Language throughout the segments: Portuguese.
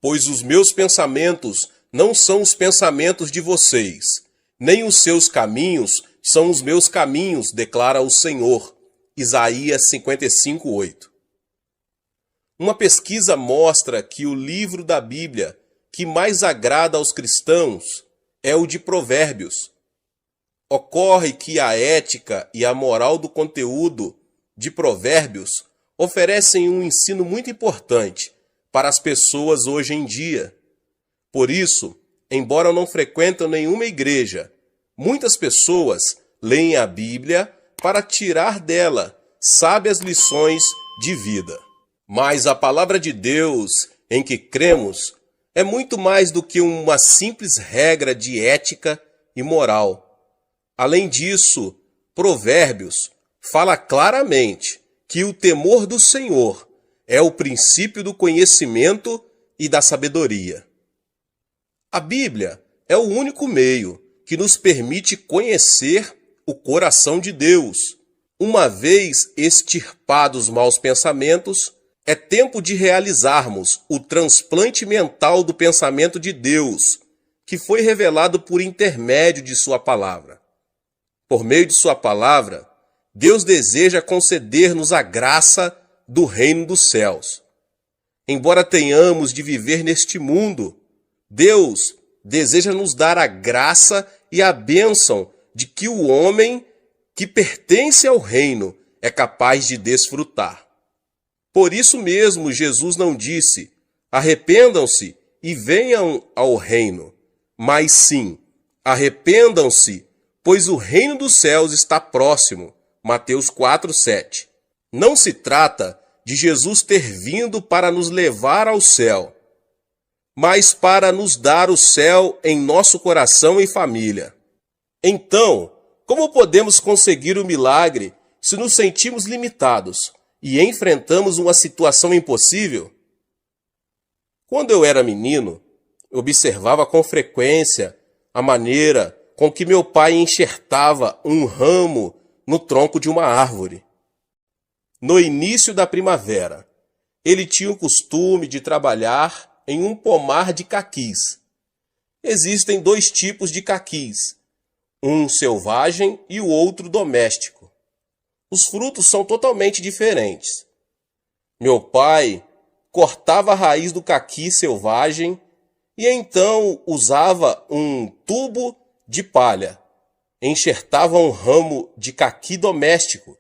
Pois os meus pensamentos não são os pensamentos de vocês, nem os seus caminhos são os meus caminhos, declara o Senhor. Isaías 55:8. Uma pesquisa mostra que o livro da Bíblia que mais agrada aos cristãos é o de Provérbios. Ocorre que a ética e a moral do conteúdo de Provérbios oferecem um ensino muito importante para as pessoas hoje em dia. Por isso, embora não frequentem nenhuma igreja, muitas pessoas leem a Bíblia para tirar dela sábias lições de vida. Mas a palavra de Deus em que cremos é muito mais do que uma simples regra de ética e moral. Além disso, Provérbios fala claramente que o temor do Senhor é o princípio do conhecimento e da sabedoria. A Bíblia é o único meio que nos permite conhecer o coração de Deus. Uma vez extirpados maus pensamentos, é tempo de realizarmos o transplante mental do pensamento de Deus, que foi revelado por intermédio de sua palavra. Por meio de sua palavra, Deus deseja conceder-nos a graça do reino dos céus. Embora tenhamos de viver neste mundo, Deus deseja nos dar a graça e a bênção de que o homem que pertence ao reino é capaz de desfrutar. Por isso mesmo Jesus não disse: arrependam-se e venham ao reino, mas sim, arrependam-se, pois o reino dos céus está próximo. Mateus 4:7. Não se trata de Jesus ter vindo para nos levar ao céu, mas para nos dar o céu em nosso coração e família. Então, como podemos conseguir o milagre se nos sentimos limitados e enfrentamos uma situação impossível? Quando eu era menino, observava com frequência a maneira com que meu pai enxertava um ramo no tronco de uma árvore. No início da primavera, ele tinha o costume de trabalhar em um pomar de caquis. Existem dois tipos de caquis, um selvagem e o outro doméstico. Os frutos são totalmente diferentes. Meu pai cortava a raiz do caqui selvagem e então usava um tubo de palha. Enxertava um ramo de caqui doméstico,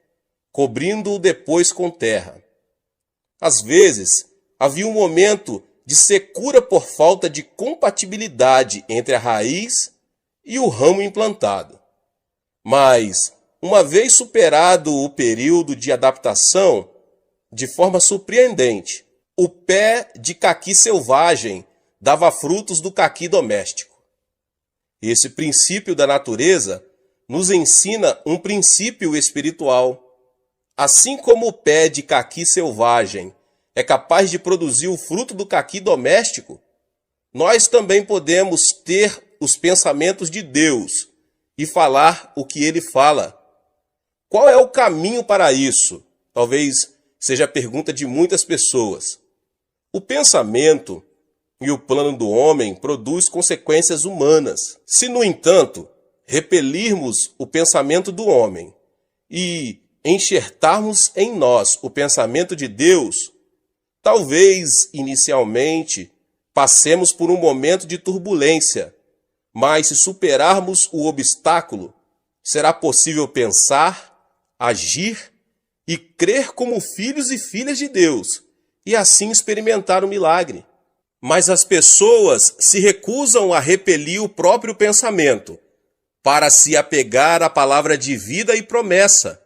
cobrindo-o depois com terra. Às vezes, havia um momento de secura por falta de compatibilidade entre a raiz e o ramo implantado. Mas, uma vez superado o período de adaptação, de forma surpreendente, o pé de caqui selvagem dava frutos do caqui doméstico. Esse princípio da natureza nos ensina um princípio espiritual. Assim como o pé de caqui selvagem é capaz de produzir o fruto do caqui doméstico, nós também podemos ter os pensamentos de Deus e falar o que ele fala. Qual é o caminho para isso? Talvez seja a pergunta de muitas pessoas. O pensamento e o plano do homem produz consequências humanas. Se, no entanto, repelirmos o pensamento do homem e enxertarmos em nós o pensamento de Deus, talvez, inicialmente, passemos por um momento de turbulência, mas se superarmos o obstáculo, será possível pensar, agir e crer como filhos e filhas de Deus, e assim experimentar o milagre. Mas as pessoas se recusam a repelir o próprio pensamento, para se apegar à palavra de vida e promessa,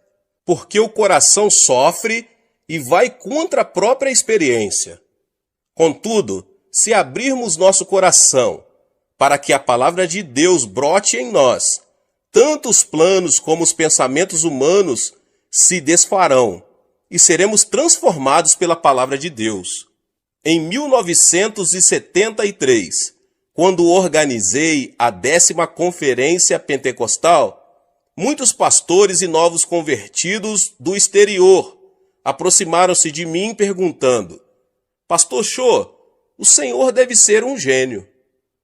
porque o coração sofre e vai contra a própria experiência. Contudo, se abrirmos nosso coração para que a palavra de Deus brote em nós, tanto os planos como os pensamentos humanos se desfarão e seremos transformados pela palavra de Deus. Em 1973, quando organizei a 10ª Conferência Pentecostal, muitos pastores e novos convertidos do exterior aproximaram-se de mim perguntando: Pastor Cho, O Senhor deve ser um gênio.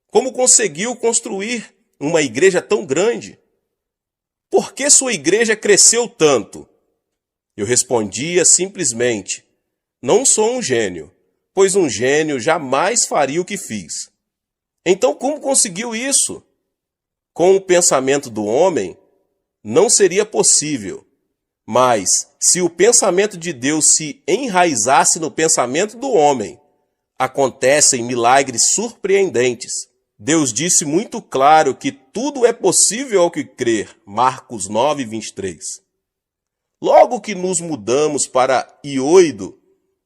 Como conseguiu construir uma igreja tão grande? Por que sua igreja cresceu tanto? Eu respondia simplesmente: não sou um gênio, pois um gênio jamais faria o que fiz. Então, como conseguiu isso? Com o pensamento do homem, não seria possível. Mas, se o pensamento de Deus se enraizasse no pensamento do homem, acontecem milagres surpreendentes. Deus disse muito claro que tudo é possível ao que crer. Marcos 9, 23. Logo que nos mudamos para Ioido,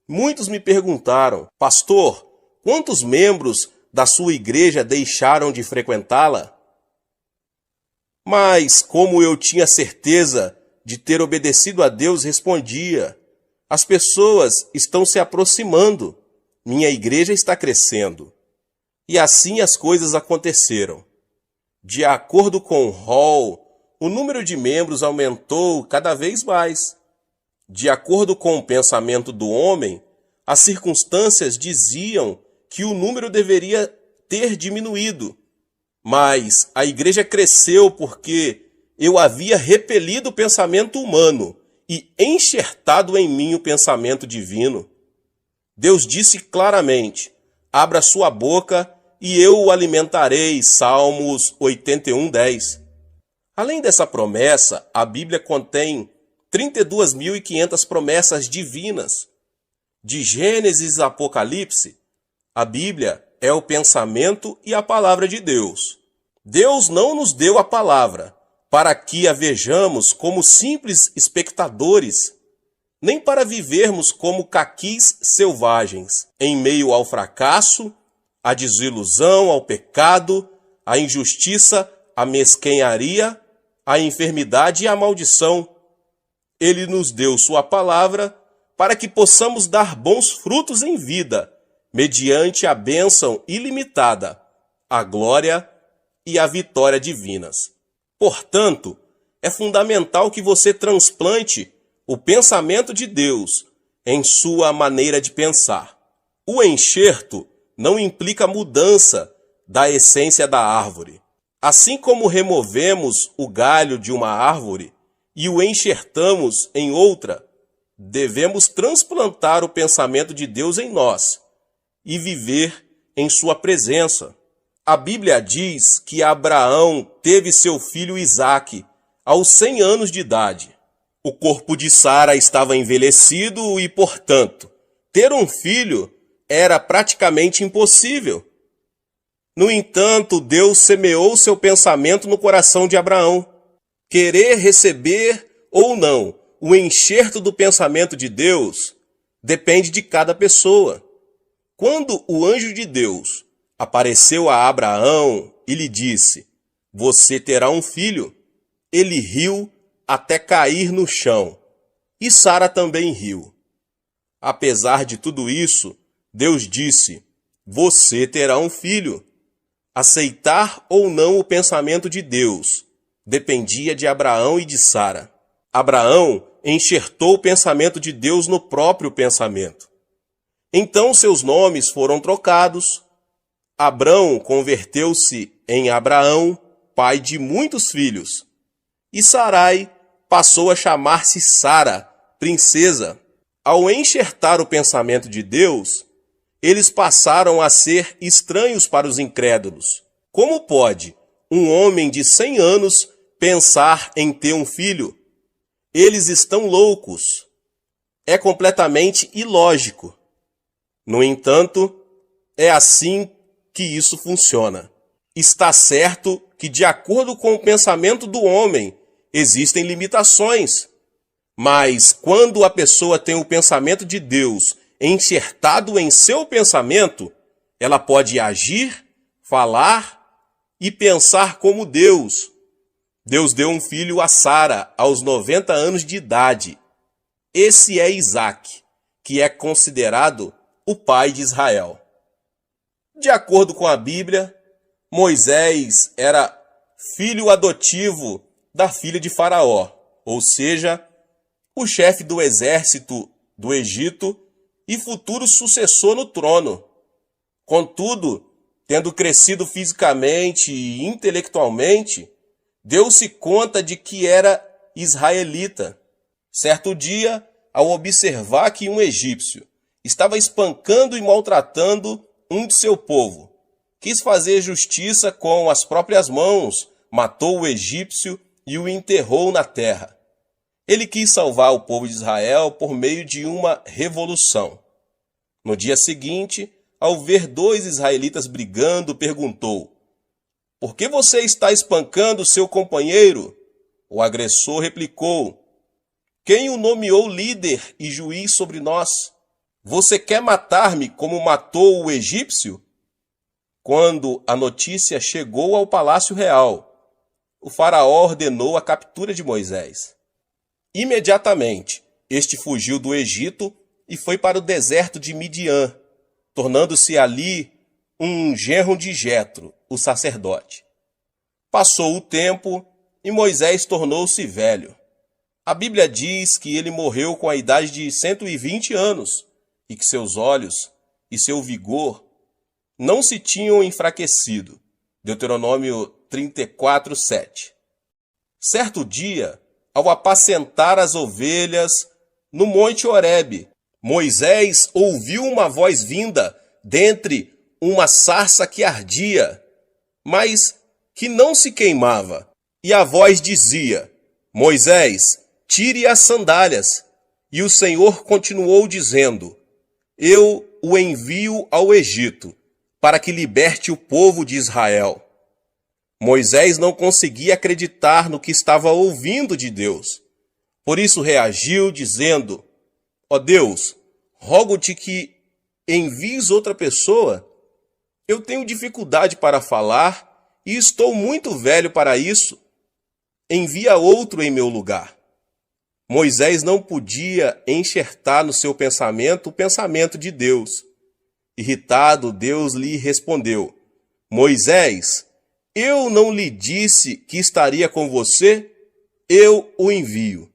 muitos me perguntaram: pastor, quantos membros da sua igreja deixaram de frequentá-la? Mas, como eu tinha certeza de ter obedecido a Deus, respondia: as pessoas estão se aproximando, minha igreja está crescendo. E assim as coisas aconteceram. De acordo com Hall, o número de membros aumentou cada vez mais. De acordo com o pensamento do homem, as circunstâncias diziam que o número deveria ter diminuído. Mas a igreja cresceu porque eu havia repelido o pensamento humano e enxertado em mim o pensamento divino. Deus disse claramente: abra sua boca e eu o alimentarei. Salmos 81, 10. Além dessa promessa, a Bíblia contém 32.500 promessas divinas. De Gênesis a Apocalipse, a Bíblia é o pensamento e a palavra de Deus. Deus não nos deu a palavra para que a vejamos como simples espectadores, nem para vivermos como caquis selvagens, em meio ao fracasso, à desilusão, ao pecado, à injustiça, à mesquenharia, à enfermidade e à maldição. Ele nos deu sua palavra para que possamos dar bons frutos em vida, mediante a bênção ilimitada, a glória e a vitória divinas. Portanto, é fundamental que você transplante o pensamento de Deus em sua maneira de pensar. O enxerto não implica mudança da essência da árvore. Assim como removemos o galho de uma árvore e o enxertamos em outra, devemos transplantar o pensamento de Deus em nós e viver em sua presença. A Bíblia diz que Abraão teve seu filho Isaque aos 100 anos de idade. O corpo de Sara estava envelhecido e, portanto, ter um filho era praticamente impossível. No entanto, Deus semeou seu pensamento no coração de Abraão. Querer receber ou não o enxerto do pensamento de Deus depende de cada pessoa. Quando o anjo de Deus apareceu a Abraão e lhe disse: você terá um filho, ele riu até cair no chão, e Sara também riu. Apesar de tudo isso, Deus disse: você terá um filho. Aceitar ou não o pensamento de Deus dependia de Abraão e de Sara. Abraão enxertou o pensamento de Deus no próprio pensamento. Então seus nomes foram trocados. Abrão converteu-se em Abraão, pai de muitos filhos. E Sarai passou a chamar-se Sara, princesa. Ao enxertar o pensamento de Deus, eles passaram a ser estranhos para os incrédulos. Como pode um homem de 100 anos pensar em ter um filho? Eles estão loucos. É completamente ilógico. No entanto, é assim que isso funciona. Está certo que, de acordo com o pensamento do homem, existem limitações. Mas quando a pessoa tem o pensamento de Deus enxertado em seu pensamento, ela pode agir, falar e pensar como Deus. Deus deu um filho a Sara aos 90 anos de idade. Esse é Isaque, que é considerado o pai de Israel. De acordo com a Bíblia, Moisés era filho adotivo da filha de Faraó, ou seja, o chefe do exército do Egito e futuro sucessor no trono. Contudo, tendo crescido fisicamente e intelectualmente, deu-se conta de que era israelita. Certo dia, ao observar que um egípcio estava espancando e maltratando um de seu povo, quis fazer justiça com as próprias mãos, matou o egípcio e o enterrou na terra. Ele quis salvar o povo de Israel por meio de uma revolução. No dia seguinte, ao ver dois israelitas brigando, perguntou: "Por que você está espancando seu companheiro?" O agressor replicou: "Quem o nomeou líder e juiz sobre nós? Você quer matar-me como matou o egípcio?" Quando a notícia chegou ao palácio real, o faraó ordenou a captura de Moisés. Imediatamente, este fugiu do Egito e foi para o deserto de Midian, tornando-se ali um genro de Jetro, o sacerdote. Passou o tempo e Moisés tornou-se velho. A Bíblia diz que ele morreu com a idade de 120 anos e que seus olhos e seu vigor não se tinham enfraquecido. Deuteronômio 34:7. Certo dia, ao apacentar as ovelhas no monte Horebe, Moisés ouviu uma voz vinda dentre uma sarça que ardia, mas que não se queimava. E a voz dizia: "Moisés, tire as sandálias." E o Senhor continuou dizendo: "Eu o envio ao Egito, para que liberte o povo de Israel." Moisés não conseguia acreditar no que estava ouvindo de Deus. Por isso reagiu dizendo: "Ó Deus, rogo-te que envies outra pessoa. Eu tenho dificuldade para falar e estou muito velho para isso. Envia outro em meu lugar." Moisés não podia enxertar no seu pensamento o pensamento de Deus. Irritado, Deus lhe respondeu: "Moisés, eu não lhe disse que estaria com você? Eu o envio."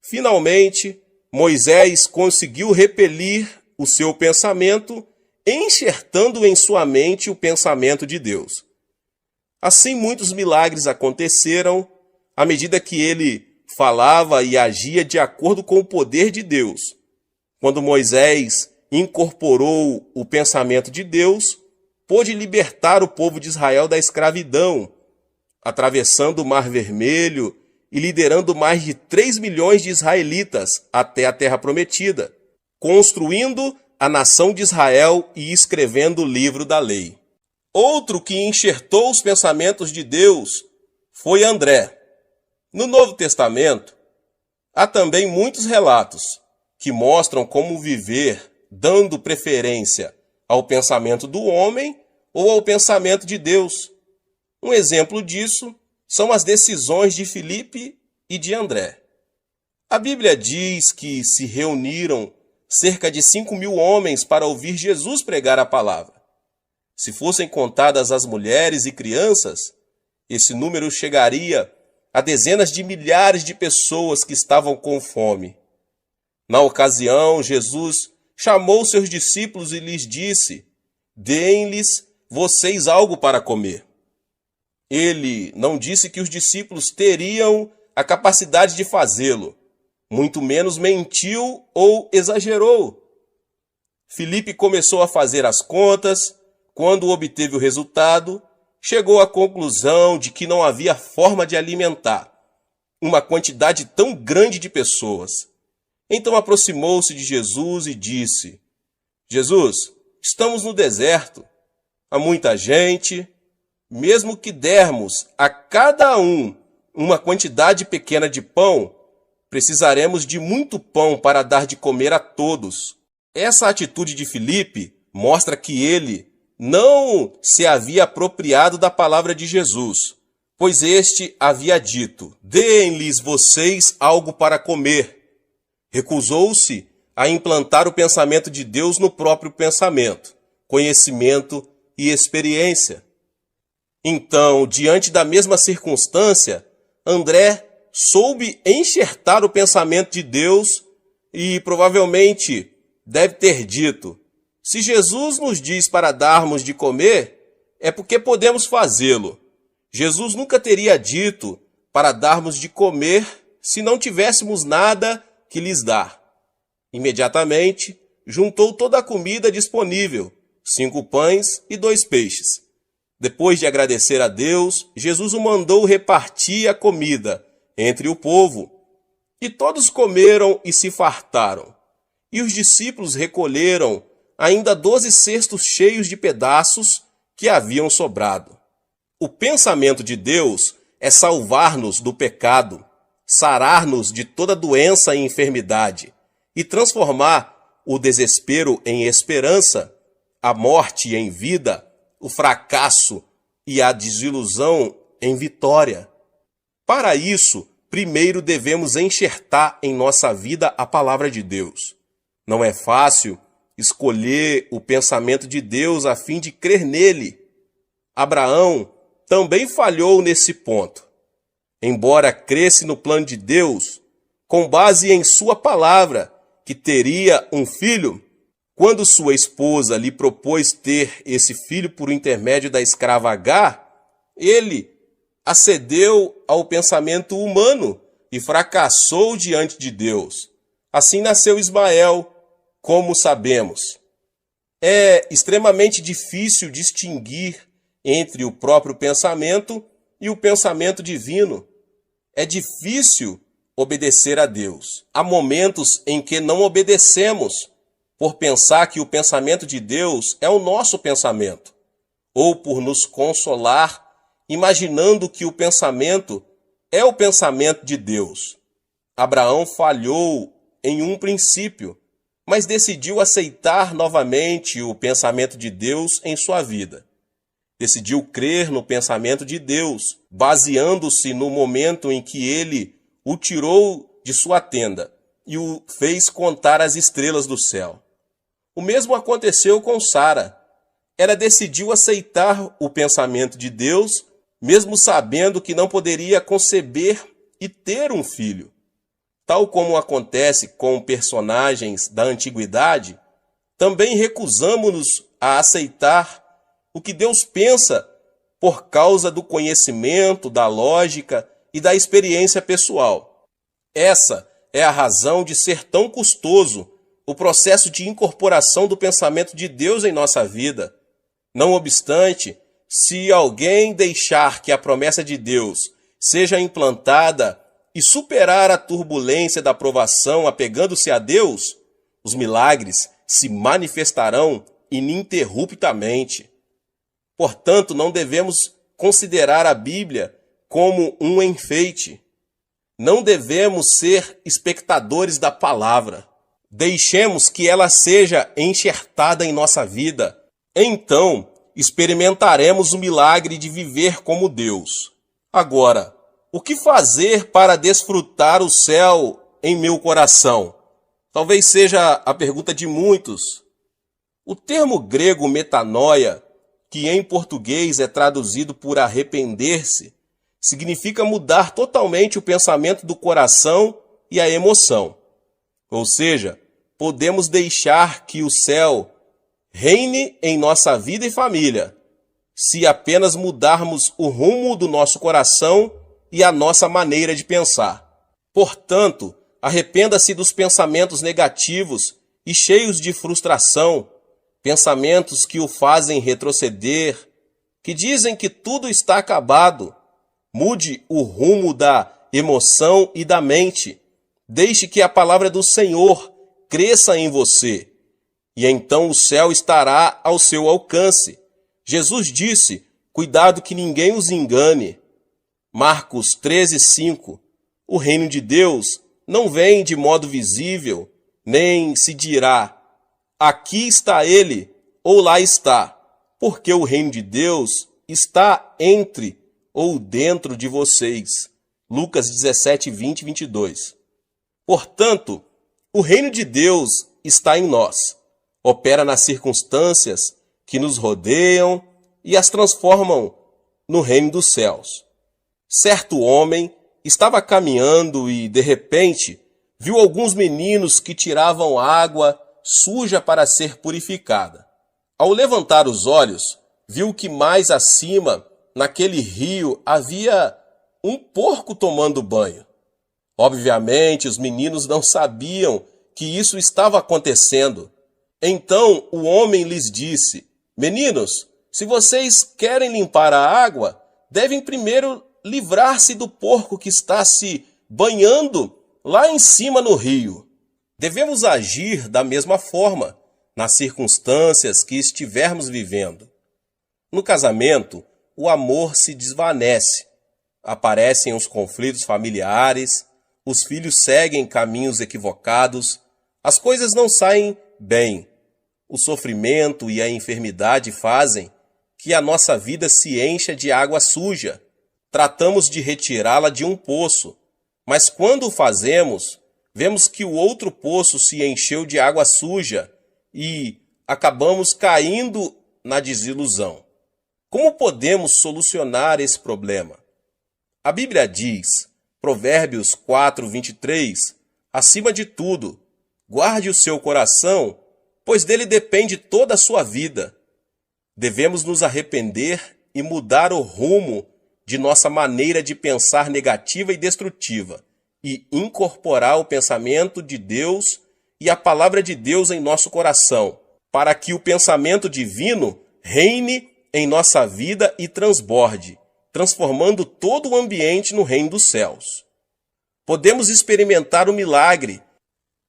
Finalmente, Moisés conseguiu repelir o seu pensamento, enxertando em sua mente o pensamento de Deus. Assim, muitos milagres aconteceram à medida que ele falava e agia de acordo com o poder de Deus. Quando Moisés incorporou o pensamento de Deus, pôde libertar o povo de Israel da escravidão, atravessando o Mar Vermelho e liderando mais de 3 milhões de israelitas até a Terra Prometida, construindo a nação de Israel e escrevendo o livro da lei. Outro que enxertou os pensamentos de Deus foi André. No Novo Testamento, há também muitos relatos que mostram como viver dando preferência ao pensamento do homem ou ao pensamento de Deus. Um exemplo disso são as decisões de Filipe e de André. A Bíblia diz que se reuniram cerca de 5.000 homens para ouvir Jesus pregar a palavra. Se fossem contadas as mulheres e crianças, esse número chegaria a dezenas de milhares de pessoas que estavam com fome. Na ocasião, Jesus chamou seus discípulos e lhes disse: "Deem-lhes vocês algo para comer." Ele não disse que os discípulos teriam a capacidade de fazê-lo, muito menos mentiu ou exagerou. Filipe começou a fazer as contas. Quando obteve o resultado, chegou à conclusão de que não havia forma de alimentar uma quantidade tão grande de pessoas. Então aproximou-se de Jesus e disse: "Jesus, estamos no deserto, há muita gente. Mesmo que dermos a cada um uma quantidade pequena de pão, precisaremos de muito pão para dar de comer a todos." Essa atitude de Filipe mostra que ele não se havia apropriado da palavra de Jesus, pois este havia dito: "Deem-lhes vocês algo para comer." Recusou-se a implantar o pensamento de Deus no próprio pensamento, conhecimento e experiência. Então, diante da mesma circunstância, André soube enxertar o pensamento de Deus e provavelmente deve ter dito: Se Jesus nos diz para darmos de comer, é porque podemos fazê-lo. Jesus nunca teria dito para darmos de comer se não tivéssemos nada que lhes dar. Imediatamente, juntou toda a comida disponível, 5 pães e 2 peixes. Depois de agradecer a Deus, Jesus o mandou repartir a comida entre o povo. E todos comeram e se fartaram. E os discípulos recolheram ainda 12 cestos cheios de pedaços que haviam sobrado. O pensamento de Deus é salvar-nos do pecado, sarar-nos de toda doença e enfermidade e transformar o desespero em esperança, a morte em vida, o fracasso e a desilusão em vitória. Para isso, primeiro devemos enxertar em nossa vida a palavra de Deus. Não é fácil escolher o pensamento de Deus a fim de crer nele. Abraão também falhou nesse ponto. Embora cresce no plano de Deus, com base em sua palavra, que teria um filho, quando sua esposa lhe propôs ter esse filho por intermédio da escrava Agar, ele acedeu ao pensamento humano e fracassou diante de Deus. Assim nasceu Ismael, como sabemos. É extremamente difícil distinguir entre o próprio pensamento e o pensamento divino. É difícil obedecer a Deus. Há momentos em que não obedecemos por pensar que o pensamento de Deus é o nosso pensamento, ou por nos consolar imaginando que o pensamento é o pensamento de Deus. Abraão falhou em um princípio, mas decidiu aceitar novamente o pensamento de Deus em sua vida. Decidiu crer no pensamento de Deus, baseando-se no momento em que ele o tirou de sua tenda e o fez contar as estrelas do céu. O mesmo aconteceu com Sara. Ela decidiu aceitar o pensamento de Deus, mesmo sabendo que não poderia conceber e ter um filho. Tal como acontece com personagens da antiguidade, também recusamos-nos a aceitar o que Deus pensa por causa do conhecimento, da lógica e da experiência pessoal. Essa é a razão de ser tão custoso o processo de incorporação do pensamento de Deus em nossa vida. Não obstante, se alguém deixar que a promessa de Deus seja implantada e superar a turbulência da provação apegando-se a Deus, os milagres se manifestarão ininterruptamente. Portanto, não devemos considerar a Bíblia como um enfeite. Não devemos ser espectadores da palavra. Deixemos que ela seja enxertada em nossa vida. Então, experimentaremos o milagre de viver como Deus. Agora, o que fazer para desfrutar o céu em meu coração? Talvez seja a pergunta de muitos. O termo grego metanoia, que em português é traduzido por arrepender-se, significa mudar totalmente o pensamento do coração e a emoção. Ou seja, podemos deixar que o céu reine em nossa vida e família, se apenas mudarmos o rumo do nosso coração e a nossa maneira de pensar. Portanto, arrependa-se dos pensamentos negativos e cheios de frustração, pensamentos que o fazem retroceder, que dizem que tudo está acabado. Mude o rumo da emoção e da mente. Deixe que a palavra do Senhor cresça em você, e então o céu estará ao seu alcance. Jesus disse: cuidado que ninguém os engane. Marcos 13:5. O reino de Deus não vem de modo visível, nem se dirá: aqui está ele, ou lá está, porque o reino de Deus está entre ou dentro de vocês. Lucas 17:20 e 22. Portanto, o reino de Deus está em nós. Opera nas circunstâncias que nos rodeiam e as transformam no reino dos céus. Certo homem estava caminhando e, de repente, viu alguns meninos que tiravam água suja para ser purificada. Ao levantar os olhos, viu que mais acima, naquele rio, havia um porco tomando banho. Obviamente, os meninos não sabiam que isso estava acontecendo. Então o homem lhes disse: Meninos, se vocês querem limpar a água, devem primeiro livrar-se do porco que está se banhando lá em cima no rio. Devemos agir da mesma forma nas circunstâncias que estivermos vivendo. No casamento, o amor se desvanece. Aparecem os conflitos familiares, os filhos seguem caminhos equivocados, as coisas não saem bem. O sofrimento e a enfermidade fazem que a nossa vida se encha de água suja. Tratamos de retirá-la de um poço, mas quando o fazemos, vemos que o outro poço se encheu de água suja e acabamos caindo na desilusão. Como podemos solucionar esse problema? A Bíblia diz, Provérbios 4:23, acima de tudo, guarde o seu coração, pois dele depende toda a sua vida. Devemos nos arrepender e mudar o rumo de nossa maneira de pensar negativa e destrutiva e incorporar o pensamento de Deus e a palavra de Deus em nosso coração, para que o pensamento divino reine em nossa vida e transborde, transformando todo o ambiente no reino dos céus. Podemos experimentar o milagre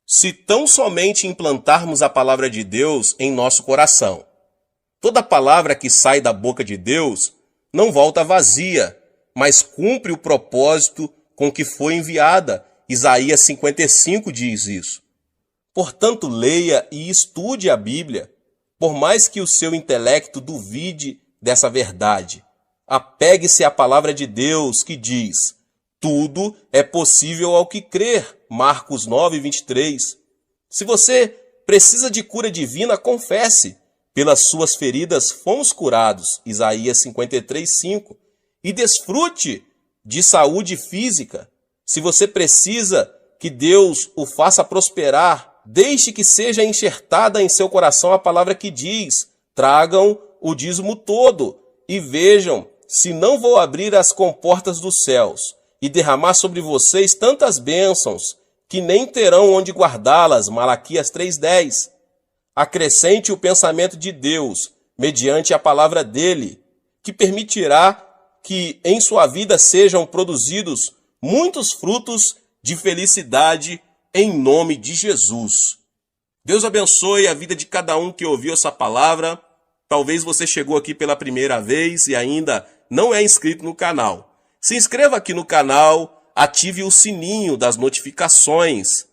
se tão somente implantarmos a palavra de Deus em nosso coração. Toda palavra que sai da boca de Deus não volta vazia, mas cumpre o propósito com que foi enviada. Isaías 55 diz isso. Portanto, leia e estude a Bíblia, por mais que o seu intelecto duvide dessa verdade. Apegue-se à palavra de Deus que diz: tudo é possível ao que crer. Marcos 9:23. Se você precisa de cura divina, confesse. Pelas suas feridas fomos curados. Isaías 53:5. E desfrute de saúde física. Se você precisa que Deus o faça prosperar, deixe que seja enxertada em seu coração a palavra que diz: tragam o dízimo todo e vejam se não vou abrir as comportas dos céus e derramar sobre vocês tantas bênçãos que nem terão onde guardá-las. Malaquias 3:10. Acrescente o pensamento de Deus, mediante a palavra dele, que permitirá que em sua vida sejam produzidos muitos frutos de felicidade em nome de Jesus. Deus abençoe a vida de cada um que ouviu essa palavra. Talvez você chegou aqui pela primeira vez e ainda não é inscrito no canal. Se inscreva aqui no canal, ative o sininho das notificações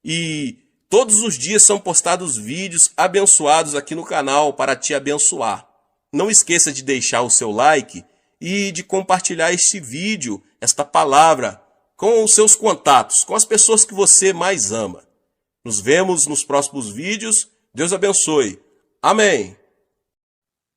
e todos os dias são postados vídeos abençoados aqui no canal para te abençoar. Não esqueça de deixar o seu like e de compartilhar este vídeo, esta palavra, com os seus contatos, com as pessoas que você mais ama. Nos vemos nos próximos vídeos. Deus abençoe. Amém.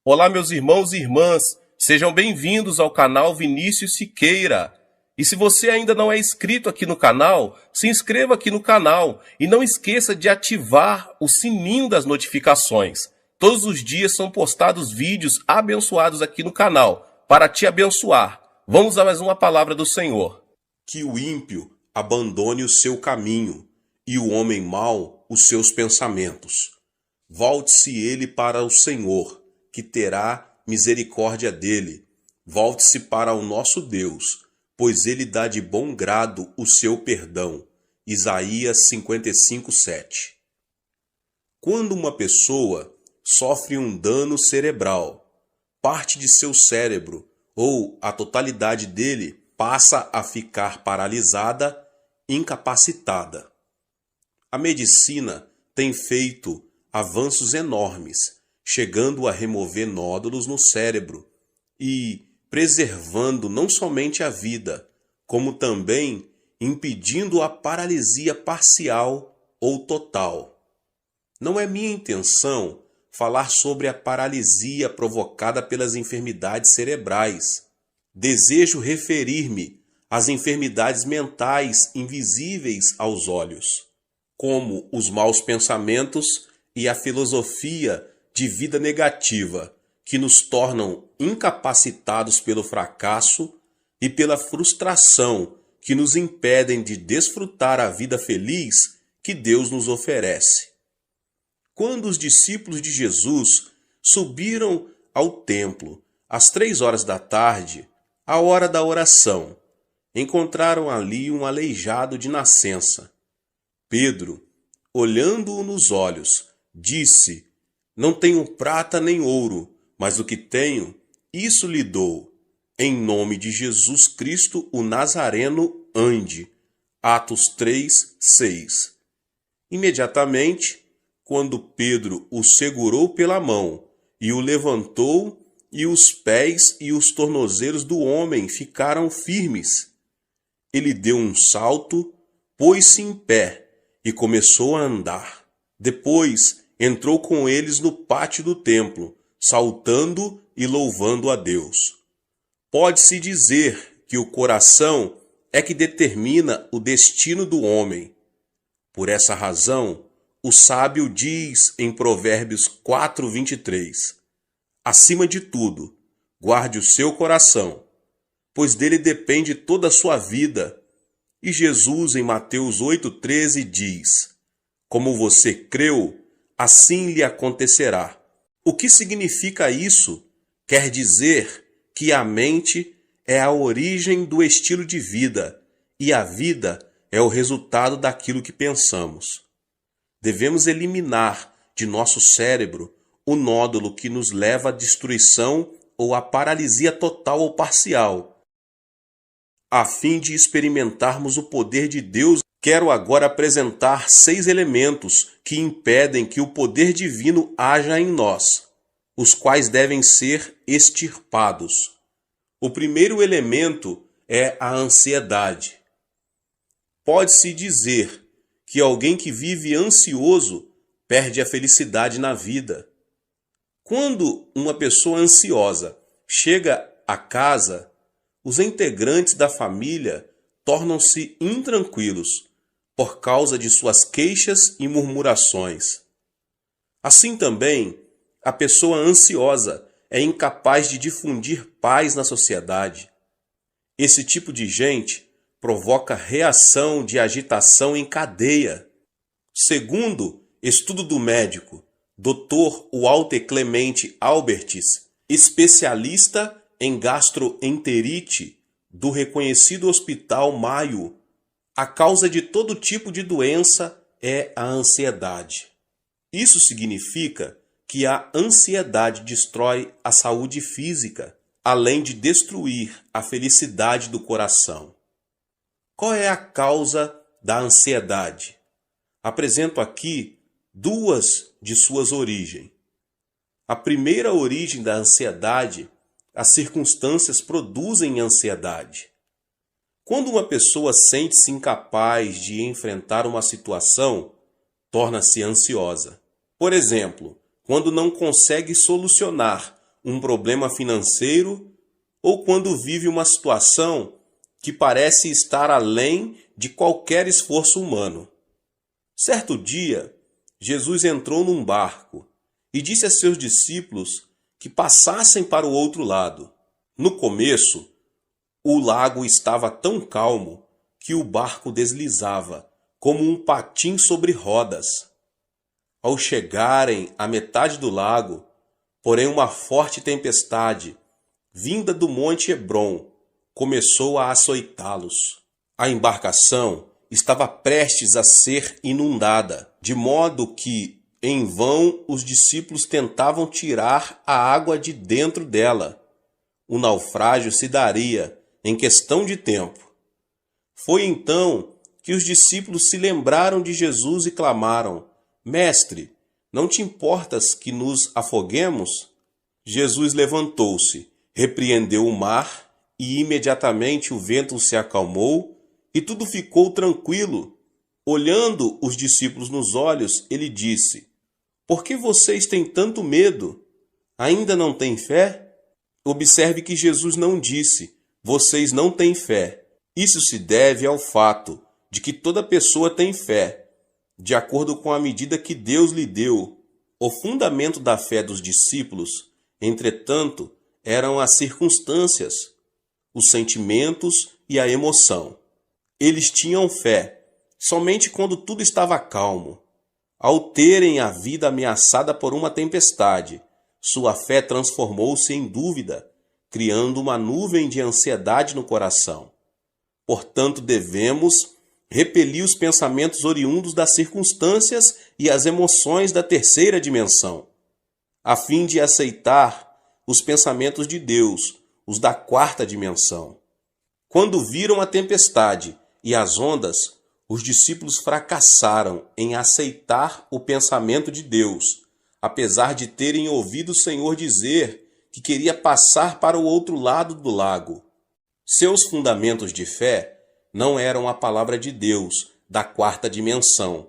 Olá, meus irmãos e irmãs. Sejam bem-vindos ao canal Vinícius Siqueira. E se você ainda não é inscrito aqui no canal, se inscreva aqui no canal e não esqueça de ativar o sininho das notificações. Todos os dias são postados vídeos abençoados aqui no canal para te abençoar. Vamos a mais uma palavra do Senhor. Que o ímpio abandone o seu caminho e o homem mau os seus pensamentos. Volte-se ele para o Senhor, que terá misericórdia dele. Volte-se para o nosso Deus, pois ele dá de bom grado o seu perdão. Isaías 55:7. Quando uma pessoa sofre um dano cerebral, parte de seu cérebro ou a totalidade dele passa a ficar paralisada, incapacitada. A medicina tem feito avanços enormes, chegando a remover nódulos no cérebro e preservando não somente a vida, como também impedindo a paralisia parcial ou total. Não é minha intenção falar sobre a paralisia provocada pelas enfermidades cerebrais. Desejo referir-me às enfermidades mentais invisíveis aos olhos, como os maus pensamentos e a filosofia de vida negativa que nos tornam incapacitados pelo fracasso e pela frustração que nos impedem de desfrutar a vida feliz que Deus nos oferece. Quando os discípulos de Jesus subiram ao templo às 3 horas da tarde, a hora da oração, encontraram ali um aleijado de nascença. Pedro, olhando-o nos olhos, disse: Não tenho prata nem ouro, mas o que tenho, isso lhe dou. Em nome de Jesus Cristo, o Nazareno, ande. Atos 3, 6. Imediatamente, quando Pedro o segurou pela mão e o levantou, e os pés e os tornozelos do homem ficaram firmes, ele deu um salto, pôs-se em pé e começou a andar. Depois entrou com eles no pátio do templo, saltando e louvando a Deus. Pode-se dizer que o coração é que determina o destino do homem. Por essa razão, o sábio diz em Provérbios 4:23, acima de tudo, guarde o seu coração, pois dele depende toda a sua vida. E Jesus, em Mateus 8:13, diz, como você creu, assim lhe acontecerá. O que significa isso? Quer dizer que a mente é a origem do estilo de vida e a vida é o resultado daquilo que pensamos. Devemos eliminar de nosso cérebro o nódulo que nos leva à destruição ou à paralisia total ou parcial. A fim de experimentarmos o poder de Deus, quero agora apresentar 6 elementos que impedem que o poder divino haja em nós, os quais devem ser extirpados. O primeiro elemento é a ansiedade. Pode-se dizer que alguém que vive ansioso perde a felicidade na vida. Quando uma pessoa ansiosa chega a casa, os integrantes da família tornam-se intranquilos por causa de suas queixas e murmurações. Assim também, a pessoa ansiosa é incapaz de difundir paz na sociedade. Esse tipo de gente provoca reação de agitação em cadeia. Segundo estudo do médico Dr. Walter Clemente Albertis, especialista em gastroenterite do reconhecido Hospital Mayo, a causa de todo tipo de doença é a ansiedade. Isso significa que a ansiedade destrói a saúde física, além de destruir a felicidade do coração. Qual é a causa da ansiedade? Apresento aqui 2 de suas origens. A primeira origem da ansiedade, as circunstâncias produzem ansiedade. Quando uma pessoa sente-se incapaz de enfrentar uma situação, torna-se ansiosa. Por exemplo, quando não consegue solucionar um problema financeiro ou quando vive uma situação que parece estar além de qualquer esforço humano. Certo dia, Jesus entrou num barco e disse a seus discípulos que passassem para o outro lado. No começo, o lago estava tão calmo que o barco deslizava, como um patim sobre rodas. Ao chegarem à metade do lago, porém uma forte tempestade, vinda do Monte Hebron, começou a açoitá-los. A embarcação estava prestes a ser inundada, de modo que, em vão, os discípulos tentavam tirar a água de dentro dela. O naufrágio se daria em questão de tempo. Foi então que os discípulos se lembraram de Jesus e clamaram: Mestre, não te importas que nos afoguemos? Jesus levantou-se, repreendeu o mar e imediatamente o vento se acalmou e tudo ficou tranquilo. Olhando os discípulos nos olhos, ele disse: Por que vocês têm tanto medo? Ainda não têm fé? Observe que Jesus não disse: Vocês não têm fé. Isso se deve ao fato de que toda pessoa tem fé, de acordo com a medida que Deus lhe deu. O fundamento da fé dos discípulos, entretanto, eram as circunstâncias, os sentimentos e a emoção. Eles tinham fé somente quando tudo estava calmo. Ao terem a vida ameaçada por uma tempestade, sua fé transformou-se em dúvida, criando uma nuvem de ansiedade no coração. Portanto, devemos repelir os pensamentos oriundos das circunstâncias e as emoções da terceira dimensão, a fim de aceitar os pensamentos de Deus, os da quarta dimensão. Quando viram a tempestade e as ondas, os discípulos fracassaram em aceitar o pensamento de Deus, apesar de terem ouvido o Senhor dizer que queria passar para o outro lado do lago. Seus fundamentos de fé não eram a palavra de Deus da quarta dimensão,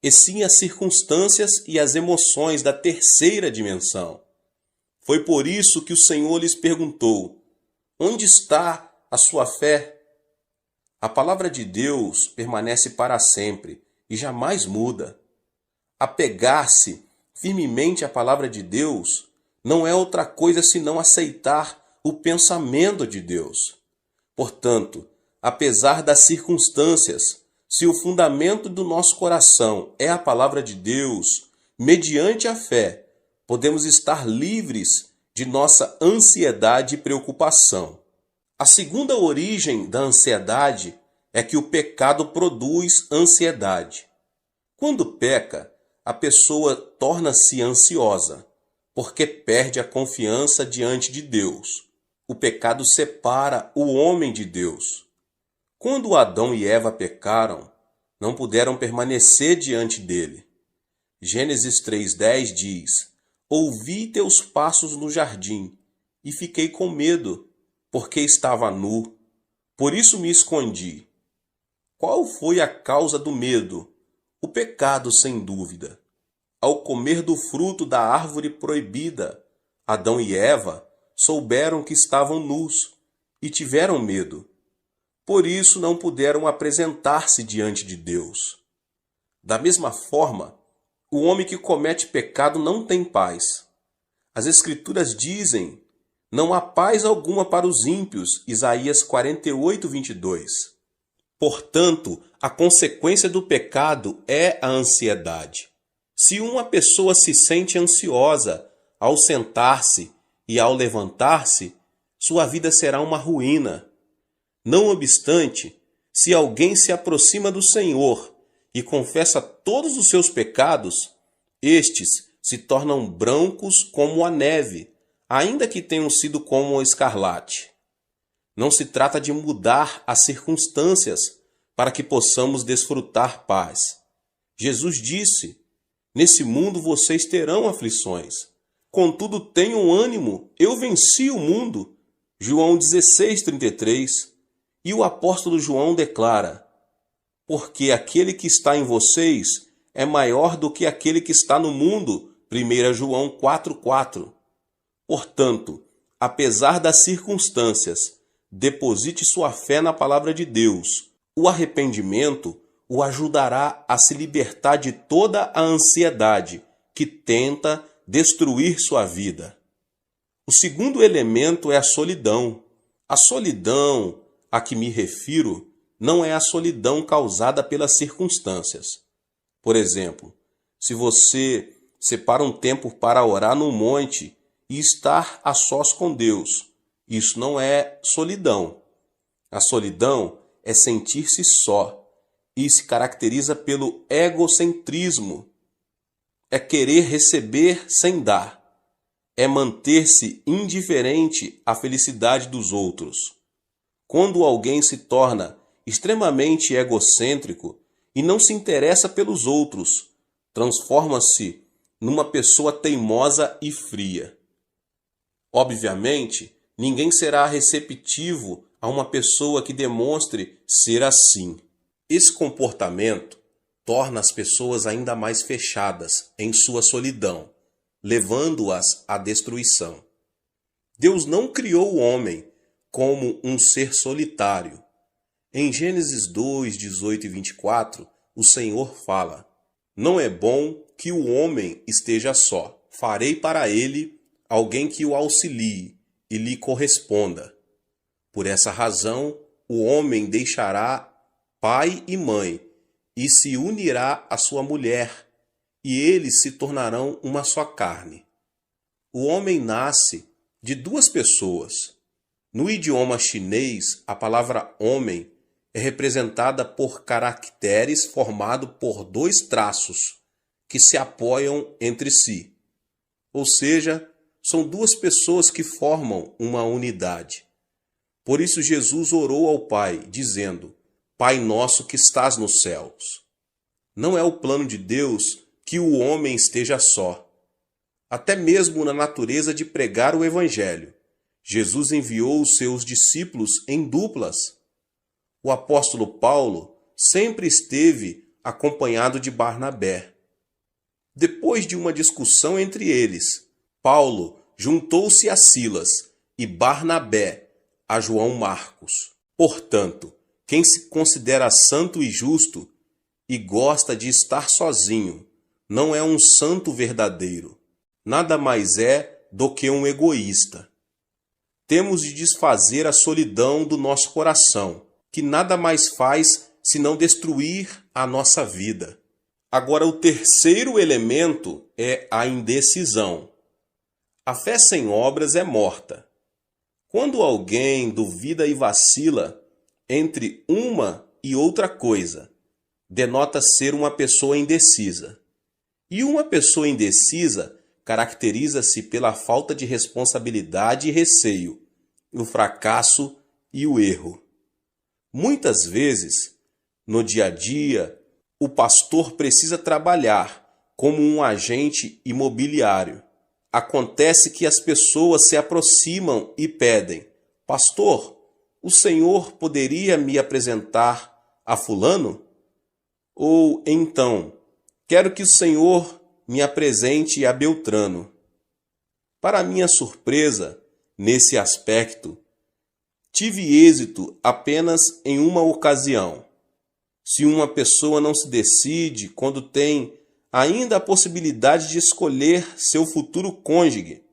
e sim as circunstâncias e as emoções da terceira dimensão. Foi por isso que o Senhor lhes perguntou: onde está a sua fé? A palavra de Deus permanece para sempre e jamais muda. Apegar-se firmemente à palavra de Deus não é outra coisa senão aceitar o pensamento de Deus. Portanto, apesar das circunstâncias, se o fundamento do nosso coração é a palavra de Deus, mediante a fé, podemos estar livres de nossa ansiedade e preocupação. A segunda origem da ansiedade é que o pecado produz ansiedade. Quando peca, a pessoa torna-se ansiosa, porque perde a confiança diante de Deus. O pecado separa o homem de Deus. Quando Adão e Eva pecaram, não puderam permanecer diante dele. Gênesis 3:10 diz: ouvi teus passos no jardim, e fiquei com medo, porque estava nu, por isso me escondi. Qual foi a causa do medo? O pecado, sem dúvida. Ao comer do fruto da árvore proibida, Adão e Eva souberam que estavam nus e tiveram medo. Por isso não puderam apresentar-se diante de Deus. Da mesma forma, o homem que comete pecado não tem paz. As Escrituras dizem: não há paz alguma para os ímpios, Isaías 48:22. Portanto, a consequência do pecado é a ansiedade. Se uma pessoa se sente ansiosa ao sentar-se e ao levantar-se, sua vida será uma ruína. Não obstante, se alguém se aproxima do Senhor e confessa todos os seus pecados, estes se tornam brancos como a neve, ainda que tenham sido como o escarlate. Não se trata de mudar as circunstâncias para que possamos desfrutar paz. Jesus disse: nesse mundo vocês terão aflições. Contudo, tenham ânimo, eu venci o mundo. João 16:33. E o apóstolo João declara: porque aquele que está em vocês é maior do que aquele que está no mundo. 1 João 4:4. Portanto, apesar das circunstâncias, deposite sua fé na palavra de Deus. O arrependimento o ajudará a se libertar de toda a ansiedade que tenta destruir sua vida. O segundo elemento é a solidão. A solidão a que me refiro não é a solidão causada pelas circunstâncias. Por exemplo, se você separa um tempo para orar no monte e estar a sós com Deus, isso não é solidão. A solidão é sentir-se só e se caracteriza pelo egocentrismo. É querer receber sem dar. É manter-se indiferente à felicidade dos outros. Quando alguém se torna extremamente egocêntrico e não se interessa pelos outros, transforma-se numa pessoa teimosa e fria. Obviamente, ninguém será receptivo a uma pessoa que demonstre ser assim. Esse comportamento torna as pessoas ainda mais fechadas em sua solidão, levando-as à destruição. Deus não criou o homem como um ser solitário. Em Gênesis 2, 18 e 24, o Senhor fala: Não é bom que o homem esteja só. Farei para ele alguém que o auxilie e lhe corresponda. Por essa razão, o homem deixará pai e mãe e se unirá à sua mulher, e eles se tornarão uma só carne. O homem nasce de duas pessoas. No idioma chinês, a palavra homem é representada por caracteres formados por dois traços que se apoiam entre si. Ou seja, são duas pessoas que formam uma unidade. Por isso Jesus orou ao Pai, dizendo: Pai nosso que estás nos céus. Não é o plano de Deus que o homem esteja só. Até mesmo na natureza de pregar o Evangelho, Jesus enviou os seus discípulos em duplas. O apóstolo Paulo sempre esteve acompanhado de Barnabé. Depois de uma discussão entre eles, Paulo juntou-se a Silas e Barnabé a João Marcos. Portanto, quem se considera santo e justo e gosta de estar sozinho, não é um santo verdadeiro. Nada mais é do que um egoísta. Temos de desfazer a solidão do nosso coração, que nada mais faz senão destruir a nossa vida. Agora, o terceiro elemento é a indecisão. A fé sem obras é morta. Quando alguém duvida e vacila entre uma e outra coisa, denota ser uma pessoa indecisa. E uma pessoa indecisa caracteriza-se pela falta de responsabilidade e receio, o fracasso e o erro. Muitas vezes, no dia a dia, o pastor precisa trabalhar como um agente imobiliário. Acontece que as pessoas se aproximam e pedem: Pastor, o senhor poderia me apresentar a fulano? Ou então, quero que o senhor me apresente a Beltrano. Para minha surpresa, nesse aspecto, tive êxito apenas em uma ocasião. Se uma pessoa não se decide quando tem ainda a possibilidade de escolher seu futuro cônjuge,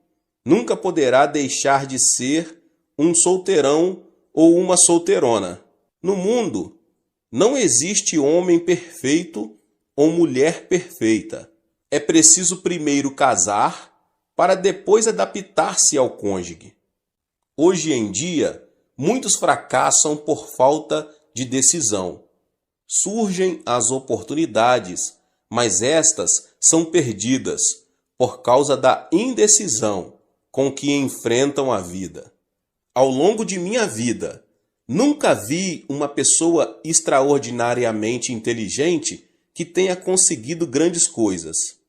nunca poderá deixar de ser um solteirão ou uma solteirona. No mundo, não existe homem perfeito ou mulher perfeita. É preciso primeiro casar para depois adaptar-se ao cônjuge. Hoje em dia, muitos fracassam por falta de decisão. Surgem as oportunidades, mas estas são perdidas por causa da indecisão com que enfrentam a vida. Ao longo de minha vida, nunca vi uma pessoa extraordinariamente inteligente que tenha conseguido grandes coisas.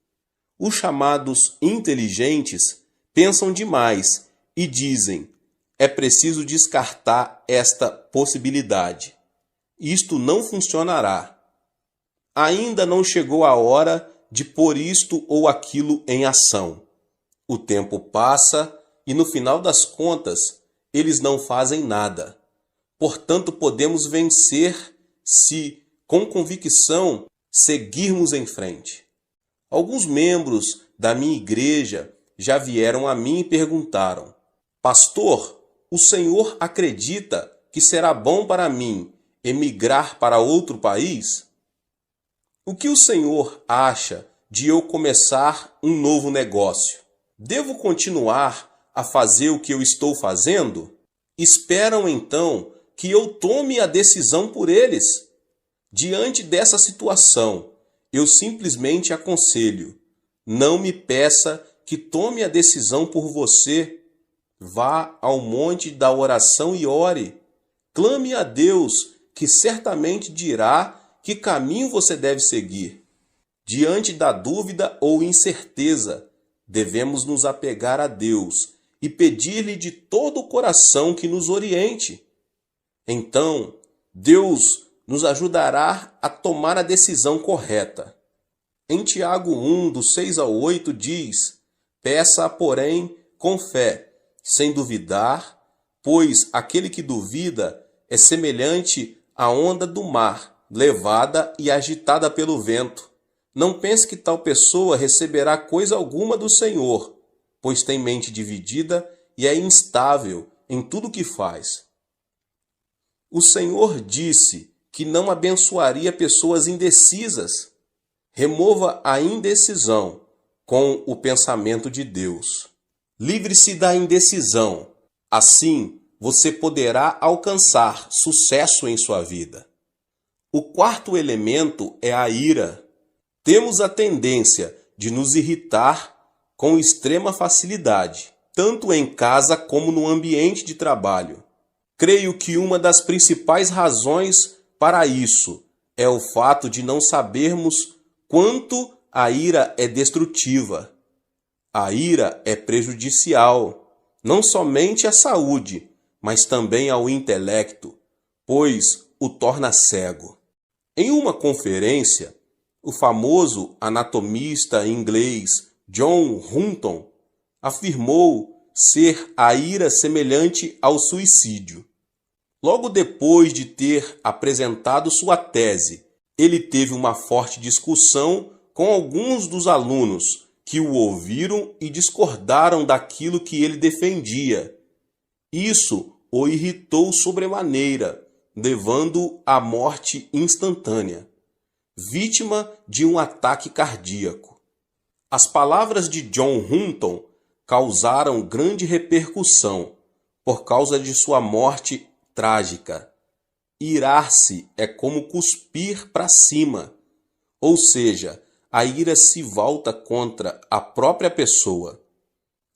Os chamados inteligentes pensam demais e dizem: é preciso descartar esta possibilidade. Isto não funcionará. Ainda não chegou a hora de pôr isto ou aquilo em ação. O tempo passa e, no final das contas, eles não fazem nada. Portanto, podemos vencer se, com convicção, seguirmos em frente. Alguns membros da minha igreja já vieram a mim e perguntaram: Pastor, o senhor acredita que será bom para mim emigrar para outro país? O que o senhor acha de eu começar um novo negócio? Devo continuar a fazer o que eu estou fazendo? Esperam então que eu tome a decisão por eles. Diante dessa situação, eu simplesmente aconselho: não me peça que tome a decisão por você. Vá ao monte da oração e ore. Clame a Deus, que certamente dirá que caminho você deve seguir. Diante da dúvida ou incerteza, devemos nos apegar a Deus e pedir-lhe de todo o coração que nos oriente. Então, Deus nos ajudará a tomar a decisão correta. Em Tiago 1, do 6 ao 8, diz: Peça, porém, com fé, sem duvidar, pois aquele que duvida é semelhante à onda do mar, levada e agitada pelo vento. Não pense que tal pessoa receberá coisa alguma do Senhor, pois tem mente dividida e é instável em tudo o que faz. O Senhor disse que não abençoaria pessoas indecisas. Remova a indecisão com o pensamento de Deus. Livre-se da indecisão. Assim, você poderá alcançar sucesso em sua vida. O quarto elemento é a ira. Temos a tendência de nos irritar com extrema facilidade, tanto em casa como no ambiente de trabalho. Creio que uma das principais razões para isso é o fato de não sabermos quanto a ira é destrutiva. A ira é prejudicial, não somente à saúde, mas também ao intelecto, pois o torna cego. Em uma conferência, o famoso anatomista inglês John Hutton afirmou ser a ira semelhante ao suicídio. Logo depois de ter apresentado sua tese, ele teve uma forte discussão com alguns dos alunos que o ouviram e discordaram daquilo que ele defendia. Isso o irritou sobremaneira, levando-o à morte instantânea, vítima de um ataque cardíaco. As palavras de John Hutton causaram grande repercussão por causa de sua morte trágica. Irar-se é como cuspir para cima, ou seja, a ira se volta contra a própria pessoa.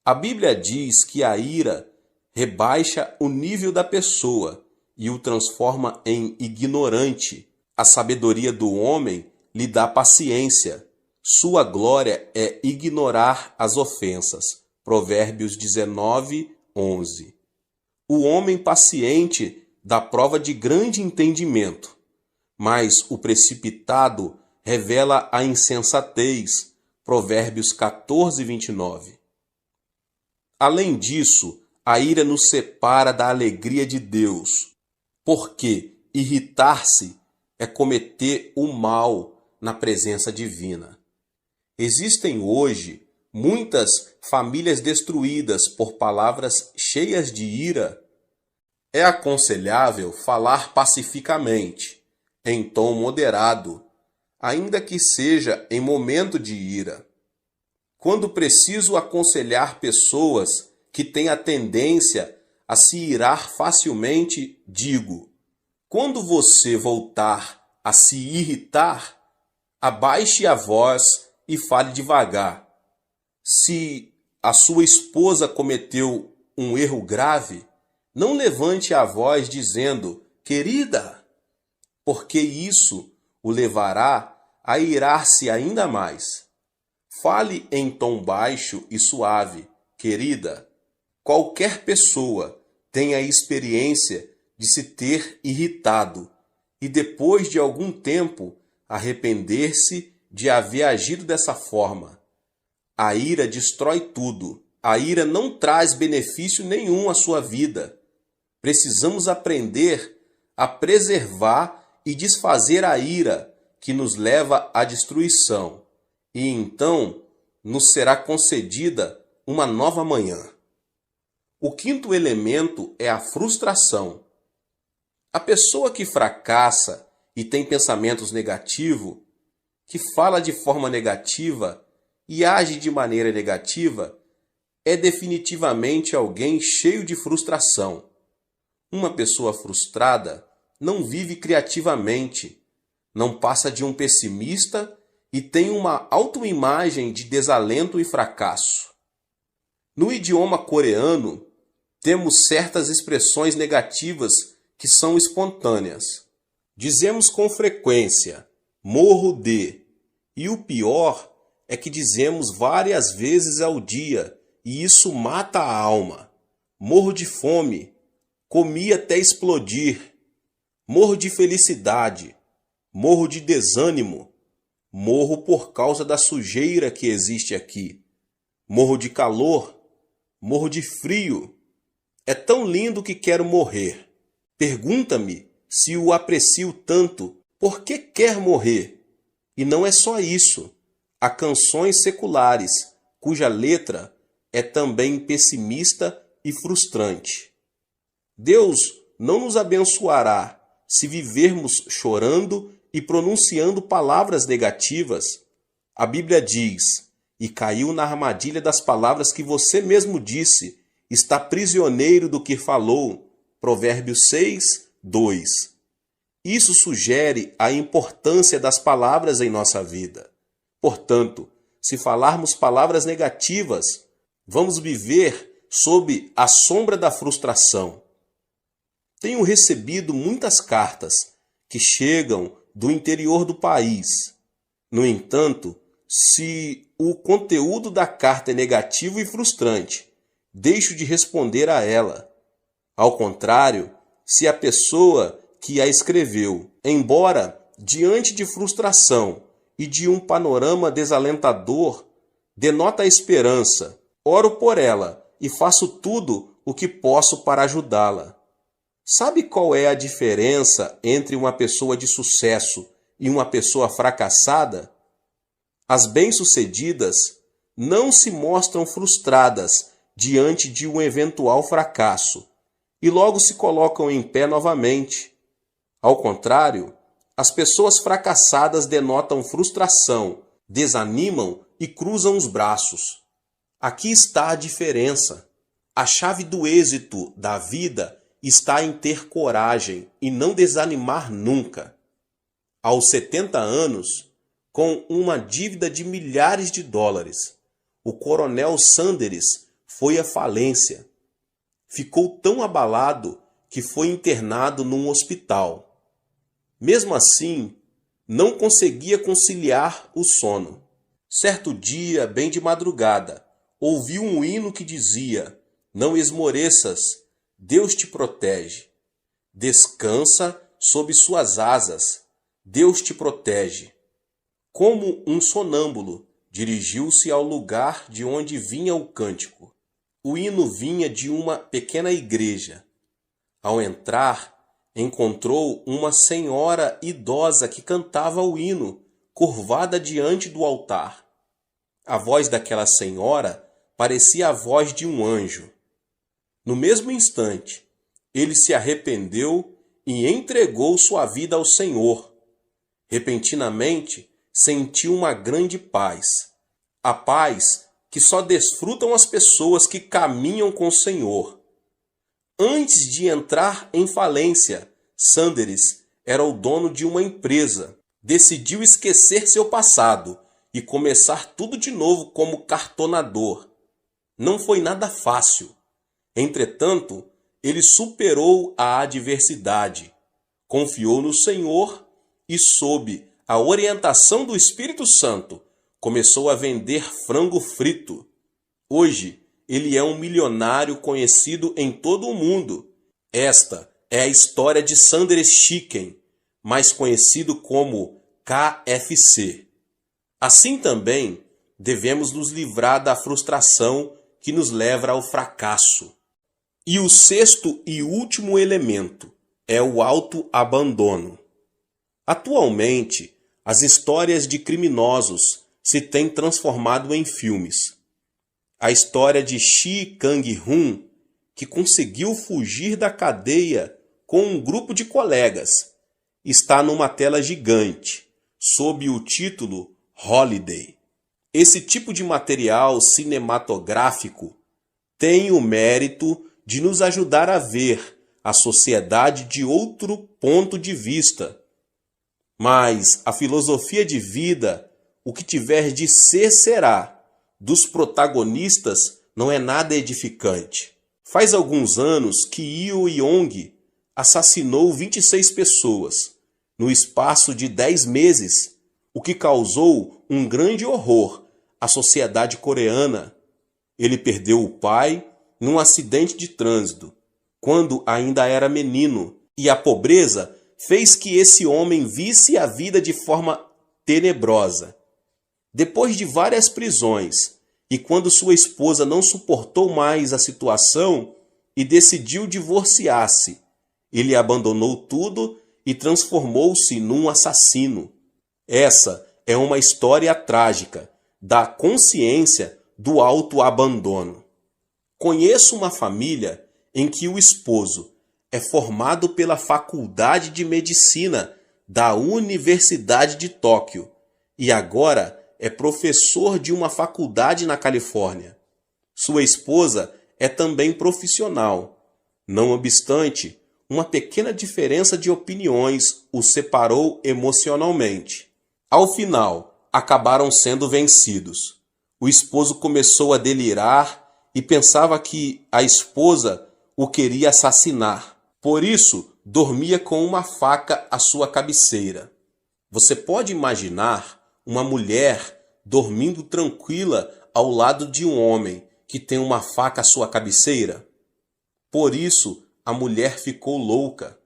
A Bíblia diz que a ira rebaixa o nível da pessoa e o transforma em ignorante. A sabedoria do homem lhe dá paciência. Sua glória é ignorar as ofensas. Provérbios 19, 11. O homem paciente dá prova de grande entendimento, mas o precipitado revela a insensatez. Provérbios 14, 29. Além disso, a ira nos separa da alegria de Deus, porque irritar-se é cometer o mal na presença divina. Existem hoje muitas famílias destruídas por palavras cheias de ira. É aconselhável falar pacificamente, em tom moderado, ainda que seja em momento de ira. Quando preciso aconselhar pessoas que têm a tendência a se irar facilmente, digo: quando você voltar a se irritar, abaixe a voz e fale devagar. Se a sua esposa cometeu um erro grave, não levante a voz dizendo: querida, porque isso o levará a irar-se ainda mais. Fale em tom baixo e suave: querida. Qualquer pessoa tem a experiência de se ter irritado e depois de algum tempo arrepender-se de haver agido dessa forma. A ira destrói tudo. A ira não traz benefício nenhum à sua vida. Precisamos aprender a preservar e desfazer a ira que nos leva à destruição, e então nos será concedida uma nova manhã. O quinto elemento é a frustração. A pessoa que fracassa e tem pensamentos negativos, que fala de forma negativa e age de maneira negativa, é definitivamente alguém cheio de frustração. Uma pessoa frustrada não vive criativamente, não passa de um pessimista e tem uma autoimagem de desalento e fracasso. No idioma coreano, temos certas expressões negativas que são espontâneas. Dizemos com frequência: morro de, e o pior é que dizemos várias vezes ao dia, e isso mata a alma. Morro de fome, comi até explodir. Morro de felicidade, morro de desânimo, morro por causa da sujeira que existe aqui. Morro de calor, morro de frio. É tão lindo que quero morrer. Pergunta-me se o aprecio tanto, por que quer morrer? E não é só isso. Há canções seculares, cuja letra é também pessimista e frustrante. Deus não nos abençoará se vivermos chorando e pronunciando palavras negativas. A Bíblia diz: e caiu na armadilha das palavras que você mesmo disse, está prisioneiro do que falou. Provérbios 6, 2. Isso sugere a importância das palavras em nossa vida. Portanto, se falarmos palavras negativas, vamos viver sob a sombra da frustração. Tenho recebido muitas cartas que chegam do interior do país. No entanto, se o conteúdo da carta é negativo e frustrante, deixo de responder a ela. Ao contrário, se a pessoa que a escreveu, embora diante de frustração e de um panorama desalentador, denota a esperança, oro por ela e faço tudo o que posso para ajudá-la. Sabe qual é a diferença entre uma pessoa de sucesso e uma pessoa fracassada? As bem-sucedidas não se mostram frustradas diante de um eventual fracasso e logo se colocam em pé novamente. Ao contrário, as pessoas fracassadas denotam frustração, desanimam e cruzam os braços. Aqui está a diferença. A chave do êxito da vida está em ter coragem e não desanimar nunca. Aos 70 anos, com uma dívida de milhares de dólares, o coronel Sanders foi à falência. Ficou tão abalado que foi internado num hospital. Mesmo assim, não conseguia conciliar o sono. Certo dia, bem de madrugada, ouviu um hino que dizia: não esmoreças, Deus te protege. Descansa sob suas asas, Deus te protege. Como um sonâmbulo, dirigiu-se ao lugar de onde vinha o cântico. O hino vinha de uma pequena igreja. Ao entrar, encontrou uma senhora idosa que cantava o hino, curvada diante do altar. A voz daquela senhora parecia a voz de um anjo. No mesmo instante, ele se arrependeu e entregou sua vida ao Senhor. Repentinamente, sentiu uma grande paz. A paz que só desfrutam as pessoas que caminham com o Senhor. Antes de entrar em falência, Sanders era o dono de uma empresa. Decidiu esquecer seu passado e começar tudo de novo como cartonador. Não foi nada fácil. Entretanto, ele superou a adversidade, confiou no Senhor e, sob a orientação do Espírito Santo, começou a vender frango frito. Hoje, ele é um milionário conhecido em todo o mundo. Esta é a história de Sanders Chicken, mais conhecido como KFC. Assim também, devemos nos livrar da frustração que nos leva ao fracasso. E o sexto e último elemento é o autoabandono. Atualmente, as histórias de criminosos se têm transformado em filmes. A história de Shi Kang-hun, que conseguiu fugir da cadeia com um grupo de colegas, está numa tela gigante, sob o título Holiday. Esse tipo de material cinematográfico tem o mérito de nos ajudar a ver a sociedade de outro ponto de vista. Mas a filosofia de vida, o que tiver de ser será, dos protagonistas não é nada edificante. Faz alguns anos que Yu Yong assassinou 26 pessoas no espaço de 10 meses, o que causou um grande horror à sociedade coreana. Ele perdeu o pai num acidente de trânsito, quando ainda era menino, e a pobreza fez que esse homem visse a vida de forma tenebrosa. Depois de várias prisões, e quando sua esposa não suportou mais a situação e decidiu divorciar-se, ele abandonou tudo e transformou-se num assassino. Essa é uma história trágica da consciência do autoabandono. Conheço uma família em que o esposo é formado pela Faculdade de Medicina da Universidade de Tóquio e agora é professor de uma faculdade na Califórnia. Sua esposa é também profissional. Não obstante, uma pequena diferença de opiniões os separou emocionalmente. Ao final, acabaram sendo vencidos. O esposo começou a delirar e pensava que a esposa o queria assassinar. Por isso, dormia com uma faca à sua cabeceira. Você pode imaginar uma mulher dormindo tranquila ao lado de um homem que tem uma faca à sua cabeceira? Por isso, a mulher ficou louca.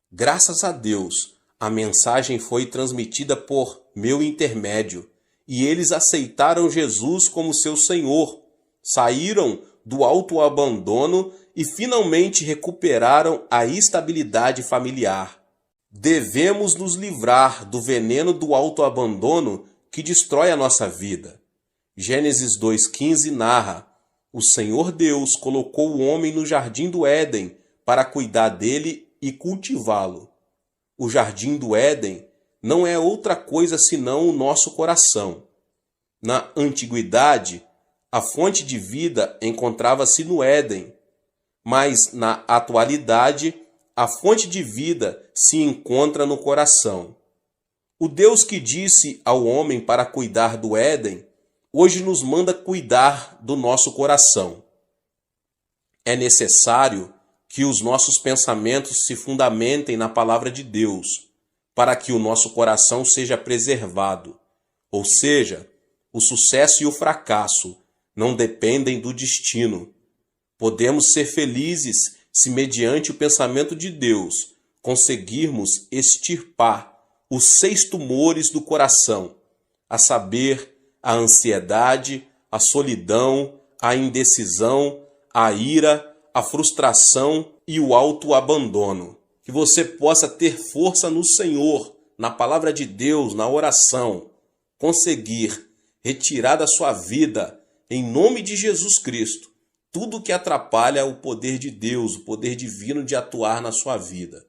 Graças a Deus, a mensagem foi transmitida por meu intermédio e eles aceitaram Jesus como seu Senhor, saíram do autoabandono e finalmente recuperaram a estabilidade familiar. Devemos nos livrar do veneno do autoabandono que destrói a nossa vida. Gênesis 2,15 narra: o Senhor Deus colocou o homem no jardim do Éden para cuidar dele e cultivá-lo. O jardim do Éden não é outra coisa senão o nosso coração. Na antiguidade, a fonte de vida encontrava-se no Éden, mas na atualidade, a fonte de vida se encontra no coração. O Deus que disse ao homem para cuidar do Éden, hoje nos manda cuidar do nosso coração. É necessário que os nossos pensamentos se fundamentem na palavra de Deus, para que o nosso coração seja preservado. Ou seja, o sucesso e o fracasso não dependem do destino. Podemos ser felizes se, mediante o pensamento de Deus, conseguirmos extirpar os 6 tumores do coração, a saber, a ansiedade, a solidão, a indecisão, a ira, a frustração e o autoabandono. Que você possa ter força no Senhor, na palavra de Deus, na oração, conseguir retirar da sua vida, em nome de Jesus Cristo, tudo que atrapalha o poder de Deus, o poder divino de atuar na sua vida.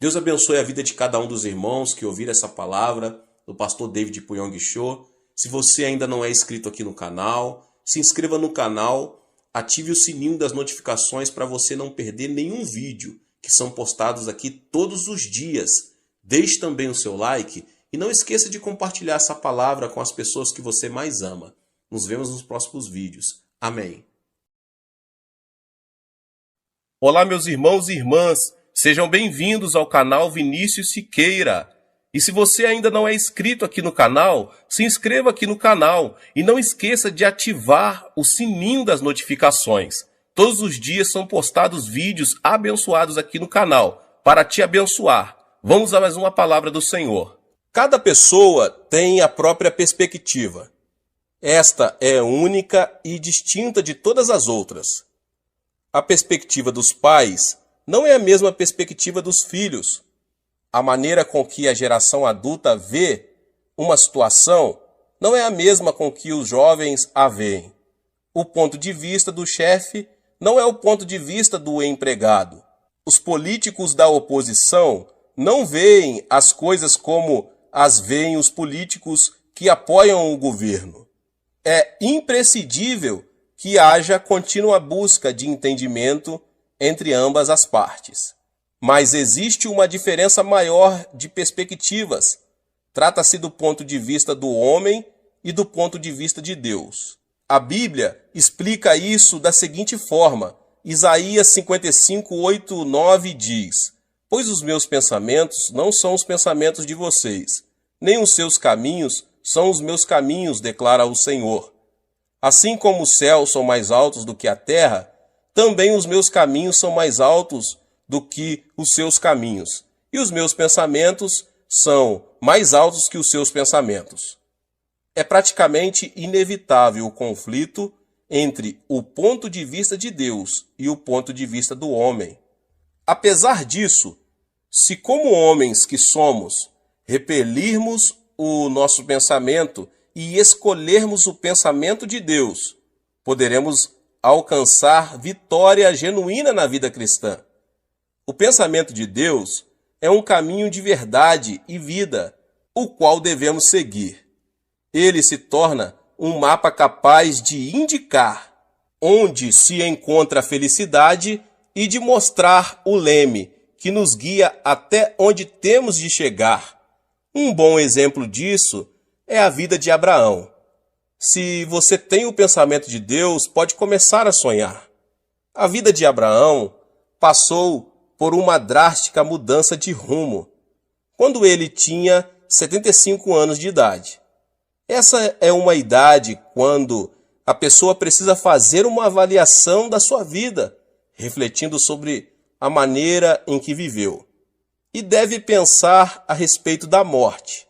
Deus abençoe a vida de cada um dos irmãos que ouviram essa palavra do pastor David Puyong Cho. Se você ainda não é inscrito aqui no canal, se inscreva no canal, ative o sininho das notificações para você não perder nenhum vídeo que são postados aqui todos os dias. Deixe também o seu like e não esqueça de compartilhar essa palavra com as pessoas que você mais ama. Nos vemos nos próximos vídeos. Amém. Olá, meus irmãos e irmãs. Sejam bem-vindos ao canal Vinícius Siqueira. E se você ainda não é inscrito aqui no canal, se inscreva aqui no canal e não esqueça de ativar o sininho das notificações. Todos os dias são postados vídeos abençoados aqui no canal para te abençoar. Vamos a mais uma palavra do Senhor. Cada pessoa tem a própria perspectiva. Esta é única e distinta de todas as outras. A perspectiva dos pais não é a mesma perspectiva dos filhos. A maneira com que a geração adulta vê uma situação não é a mesma com que os jovens a veem. O ponto de vista do chefe não é o ponto de vista do empregado. Os políticos da oposição não veem as coisas como as veem os políticos que apoiam o governo. É imprescindível que haja contínua busca de entendimento entre ambas as partes. Mas existe uma diferença maior de perspectivas. Trata-se do ponto de vista do homem e do ponto de vista de Deus. A Bíblia explica isso da seguinte forma. Isaías 55, 8, 9 diz: pois os meus pensamentos não são os pensamentos de vocês, nem os seus caminhos são os meus caminhos, declara o Senhor. Assim como os céus são mais altos do que a terra, também os meus caminhos são mais altos do que os seus caminhos, e os meus pensamentos são mais altos que os seus pensamentos. É praticamente inevitável o conflito entre o ponto de vista de Deus e o ponto de vista do homem. Apesar disso, se como homens que somos repelirmos o nosso pensamento e escolhermos o pensamento de Deus, poderemos alcançar vitória genuína na vida cristã. O pensamento de Deus é um caminho de verdade e vida, o qual devemos seguir. Ele se torna um mapa capaz de indicar onde se encontra a felicidade e de mostrar o leme que nos guia até onde temos de chegar. Um bom exemplo disso é a vida de Abraão. Se você tem o pensamento de Deus, pode começar a sonhar. A vida de Abraão passou por uma drástica mudança de rumo, quando ele tinha 75 anos de idade. Essa é uma idade quando a pessoa precisa fazer uma avaliação da sua vida, refletindo sobre a maneira em que viveu, e deve pensar a respeito da morte.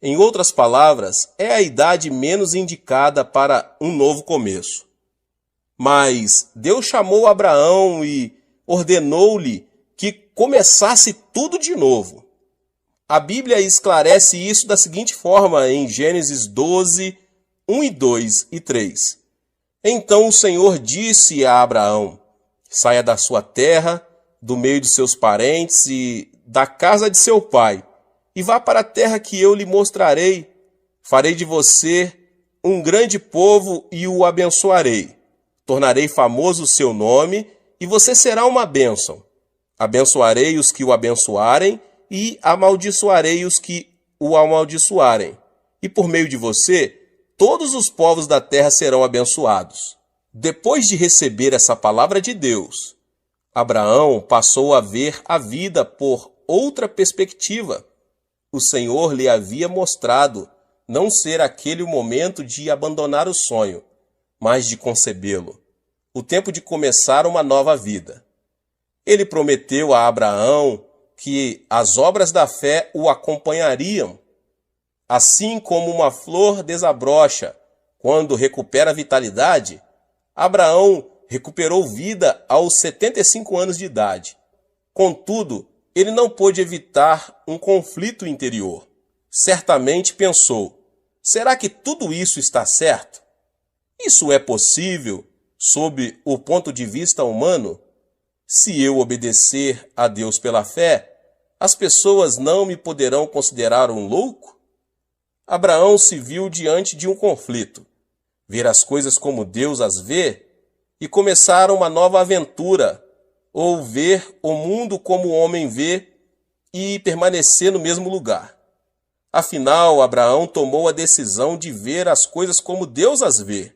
Em outras palavras, é a idade menos indicada para um novo começo. Mas Deus chamou Abraão e ordenou-lhe que começasse tudo de novo. A Bíblia esclarece isso da seguinte forma em Gênesis 12, 1 e 2 e 3. Então o Senhor disse a Abraão: saia da sua terra, do meio de seus parentes e da casa de seu pai, e vá para a terra que eu lhe mostrarei. Farei de você um grande povo e o abençoarei. Tornarei famoso o seu nome e você será uma bênção. Abençoarei os que o abençoarem e amaldiçoarei os que o amaldiçoarem. E por meio de você, todos os povos da terra serão abençoados. Depois de receber essa palavra de Deus, Abraão passou a ver a vida por outra perspectiva. O Senhor lhe havia mostrado não ser aquele o momento de abandonar o sonho, mas de concebê-lo, o tempo de começar uma nova vida. Ele prometeu a Abraão que as obras da fé o acompanhariam. Assim como uma flor desabrocha quando recupera a vitalidade, Abraão recuperou vida aos 75 anos de idade. Contudo, ele não pôde evitar um conflito interior. Certamente pensou: será que tudo isso está certo? Isso é possível sob o ponto de vista humano? Se eu obedecer a Deus pela fé, as pessoas não me poderão considerar um louco? Abraão se viu diante de um conflito: ver as coisas como Deus as vê e começar uma nova aventura, ou ver o mundo como o homem vê e permanecer no mesmo lugar. Afinal, Abraão tomou a decisão de ver as coisas como Deus as vê.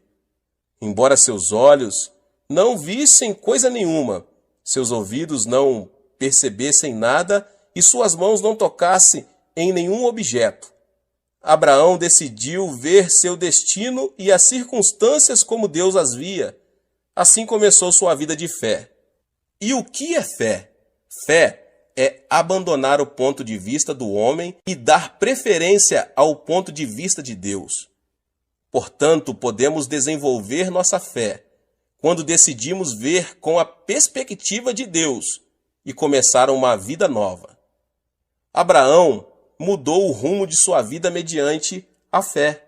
Embora seus olhos não vissem coisa nenhuma, seus ouvidos não percebessem nada e suas mãos não tocassem em nenhum objeto, Abraão decidiu ver seu destino e as circunstâncias como Deus as via. Assim começou sua vida de fé. E o que é fé? Fé é abandonar o ponto de vista do homem e dar preferência ao ponto de vista de Deus. Portanto, podemos desenvolver nossa fé quando decidimos ver com a perspectiva de Deus e começar uma vida nova. Abraão mudou o rumo de sua vida mediante a fé.